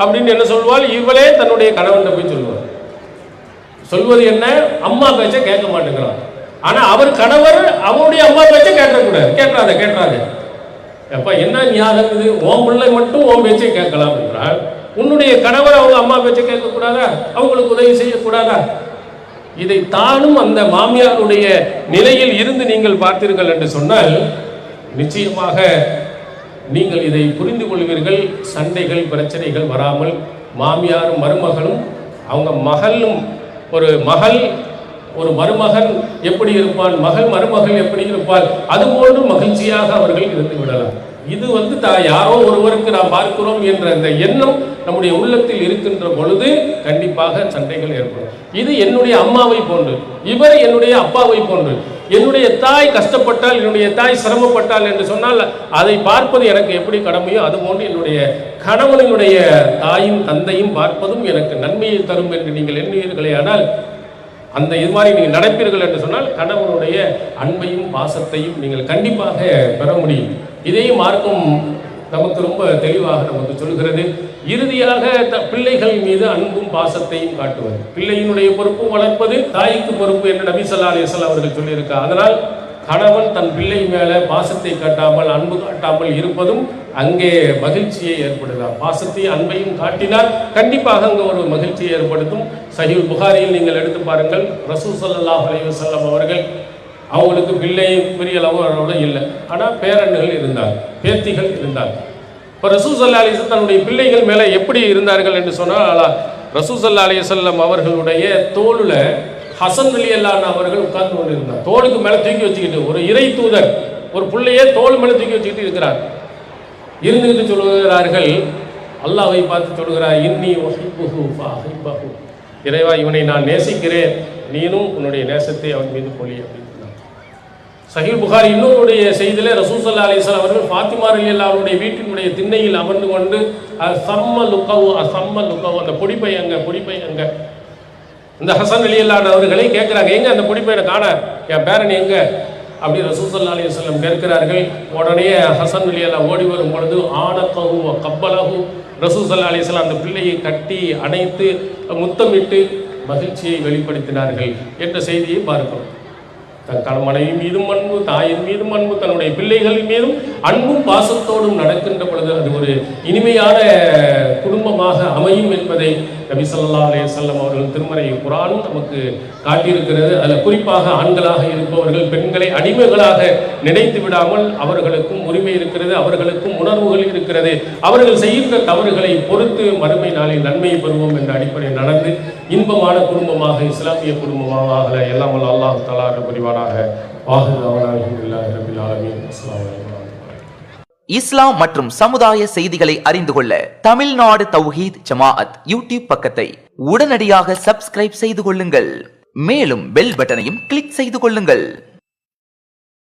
அப்படின்னு என்ன சொல்வாள்? இவளே தன்னுடைய கணவன் போய் சொல்லுவார். சொல்வது என்ன? அம்மா பேச்ச கேட்க மாட்டேங்கிறான். ஆனா அவர் கணவர் அவருடைய அம்மா பேச்ச கேட்கக்கூடாது. கேட்காத அப்ப என்ன ஞானம் இது? உன் பிள்ளை மட்டும் உன் பேச்சை கேட்கலாம் என்றால் உன்னுடைய கணவர் அவங்க அம்மா பேச்சை கேட்கக்கூடாதா? அவங்களுக்கு உதவி செய்யக்கூடாதா? இதை தானும் அந்த மாமியாருடைய நிலையில் இருந்து நீங்கள் பார்த்தீர்கள் என்று சொன்னால் நிச்சயமாக நீங்கள் இதை புரிந்து கொள்வீர்கள். சண்டைகள், பிரச்சனைகள் வராமல் மாமியாரும் மருமகளும், அவங்க மகளும், ஒரு மகள் ஒரு மருமகன் எப்படி இருப்பான், மகள் மருமகள் எப்படி இருப்பாள், அதுபோன்று மகிழ்ச்சியாக அவர்கள் இருந்து விடலாம். இது யாரோ ஒருவருக்கு நாம் பார்க்கிறோம் என்ற அந்த எண்ணம் நம்முடைய உள்ளத்தில் இருக்கின்ற பொழுது கண்டிப்பாக சண்டைகள் ஏற்படும். இது என்னுடைய அம்மாவை போன்று, இவர் என்னுடைய அப்பாவை போன்று. என்னுடைய தாய் கஷ்டப்பட்டால், என்னுடைய தாய் சிரமப்பட்டால் என்று சொன்னால் அதை பார்ப்பது எனக்கு எப்படி கடமையோ அதுபோன்று என்னுடைய கணவனுடைய தாயும் தந்தையும் பார்ப்பதும் எனக்கு நன்மையை தரும் என்று நீங்கள் எண்ணுவீர்களே. ஆனால் அந்த இது மாதிரி நீங்கள் நடப்பீர்கள் என்று சொன்னால் கணவனுடைய அன்பையும் பாசத்தையும் நீங்கள் கண்டிப்பாக பெற முடியும். இதையும் மார்க்கம் நமக்கு ரொம்ப தெளிவாக நமக்கு சொல்கிறது. இறுதியாக பிள்ளைகள் மீது அன்பும் பாசத்தையும் காட்டுவது, பிள்ளையினுடைய பொறுப்பும் வளர்ப்பது தாய்க்கு பொறுப்பு என்று நபி ஸல்லல்லாஹு அலைஹி வஸல்லம் அவர்கள் சொல்லியிருக்கார். அதனால் கணவன் தன் பிள்ளை மேலே பாசத்தை காட்டாமல் அன்பு காட்டாமல் இருப்பதும் அங்கே மகிழ்ச்சியை ஏற்படுத்தார். பாசத்தையும் அன்பையும் காட்டினால் கண்டிப்பாக அங்கே ஒரு மகிழ்ச்சியை ஏற்படுத்தும். சஹீஹ் புகாரியில் நீங்கள் எடுத்து பாருங்கள், ரசூல் ஸல்லல்லாஹு அலைஹி வஸல்லம் அவர்கள் அவங்களுக்கு பிள்ளை பெரிய அளவோட இல்லை, ஆனால் பேரன்கள் இருந்தார், பேத்திகள் இருந்தார். இப்போ ரசூல் ஸல்லல்லாஹு அலைஹி வஸல்லம் தன்னுடைய பிள்ளைகள் மேலே எப்படி இருந்தார்கள் என்று சொன்னால், ரசூல் ஸல்லல்லாஹு அலைஹி வஸல்லம் அவர்களுடைய தோளில் ஹசன் ரலியல்லாஹு அவர்கள் உட்கார்ந்து கொண்டு இருந்தார். தோளுக்கு மேலே தூக்கி வச்சுக்கிட்டு, ஒரு இறை தூதர் ஒரு பிள்ளையே தோல் மேலே தூக்கி வச்சுக்கிட்டு இருக்கிறார். இருந்துகிட்டு சொல்லுகிறார்கள், அல்லாஹ்வை பார்த்து சொல்கிறார், இன்னி உஹிப்புஹு ஃபஅஹிப்பஹு, இறைவா இவனை நான் நேசிக்கிறேன், நீனும் உன்னுடைய நேசத்தை அவன் மீது பொழி அப்படின்னு. சஹீஹ் புகாரி இன்னொருடைய செய்தியிலே ரசூல் ஸல்லல்லாஹு அலைஹி வஸல்லம் அவர்கள் ஃபாத்திமா ரலியல்லாஹு அவருடைய வீட்டினுடைய திண்ணையில் அமர்ந்து கொண்டு அசம்ம லுகவு அந்த பொடிப்பை எங்க இந்த ஹசன் ரலியல்லாஹு அவர்களை கேட்கிறாங்க, எங்க அந்த பொடிப்பையனை காண, என் பேரன் எங்க அப்படி ரசூல் ஸல்லல்லாஹு அலைஹி வஸல்லம் கேட்கிறார்கள். உடனே ஹசன் ரலியல்லாஹு ஓடி வரும் பொழுது ஆனகஹு வ கப்பலஹு, ரசூல் ஸல்லல்லாஹு அலைஹி வஸல்லம் அந்த பிள்ளையை கட்டி அணைத்து முத்தமிட்டு மகிழ்ச்சியை வெளிப்படுத்தினார்கள் என்ற செய்தியை பார்க்கிறோம். தன் மனைவி மீதும் அன்பு, தாயின் மீதும் அன்பு, தன்னுடைய பிள்ளைகள் மீதும் அன்பும் பாசத்தோடும் நடக்கின்ற பொழுது அது ஒரு இனிமையான குடும்பமாக அமையும் என்பதை நபி ஸல்லல்லாஹு அலைஹி வஸல்லம் அவர்கள் திருமறை குர்ஆனும் நமக்கு காட்டியிருக்கிறது. அதில் குறிப்பாக ஆண்களாக இருப்பவர்கள் பெண்களை அடிமைகளாக நினைத்து விடாமல் அவர்களுக்கும் உரிமை இருக்கிறது, அவர்களுக்கும் உணர்வுகள் இருக்கிறது, அவர்கள் செய்கின்ற தவறுகளை பொறுத்து மறுமை நாளில் நன்மையை பெறுவோம் என்ற அடிப்படையில் நடந்து இன்பமான குடும்பமாக, இஸ்லாமிய குடும்பமாக எல்லாம் அல்லாஹ் தஆலா புரிவானாக. இஸ்லாம் மற்றும் சமுதாய செய்திகளை அறிந்து கொள்ள தமிழ்நாடு தௌஹீத் ஜமாஅத் யூடியூப் பக்கத்தை உடனடியாக சப்ஸ்கிரைப் செய்து கொள்ளுங்கள். மேலும் பெல் பட்டனையும் கிளிக் செய்து கொள்ளுங்கள்.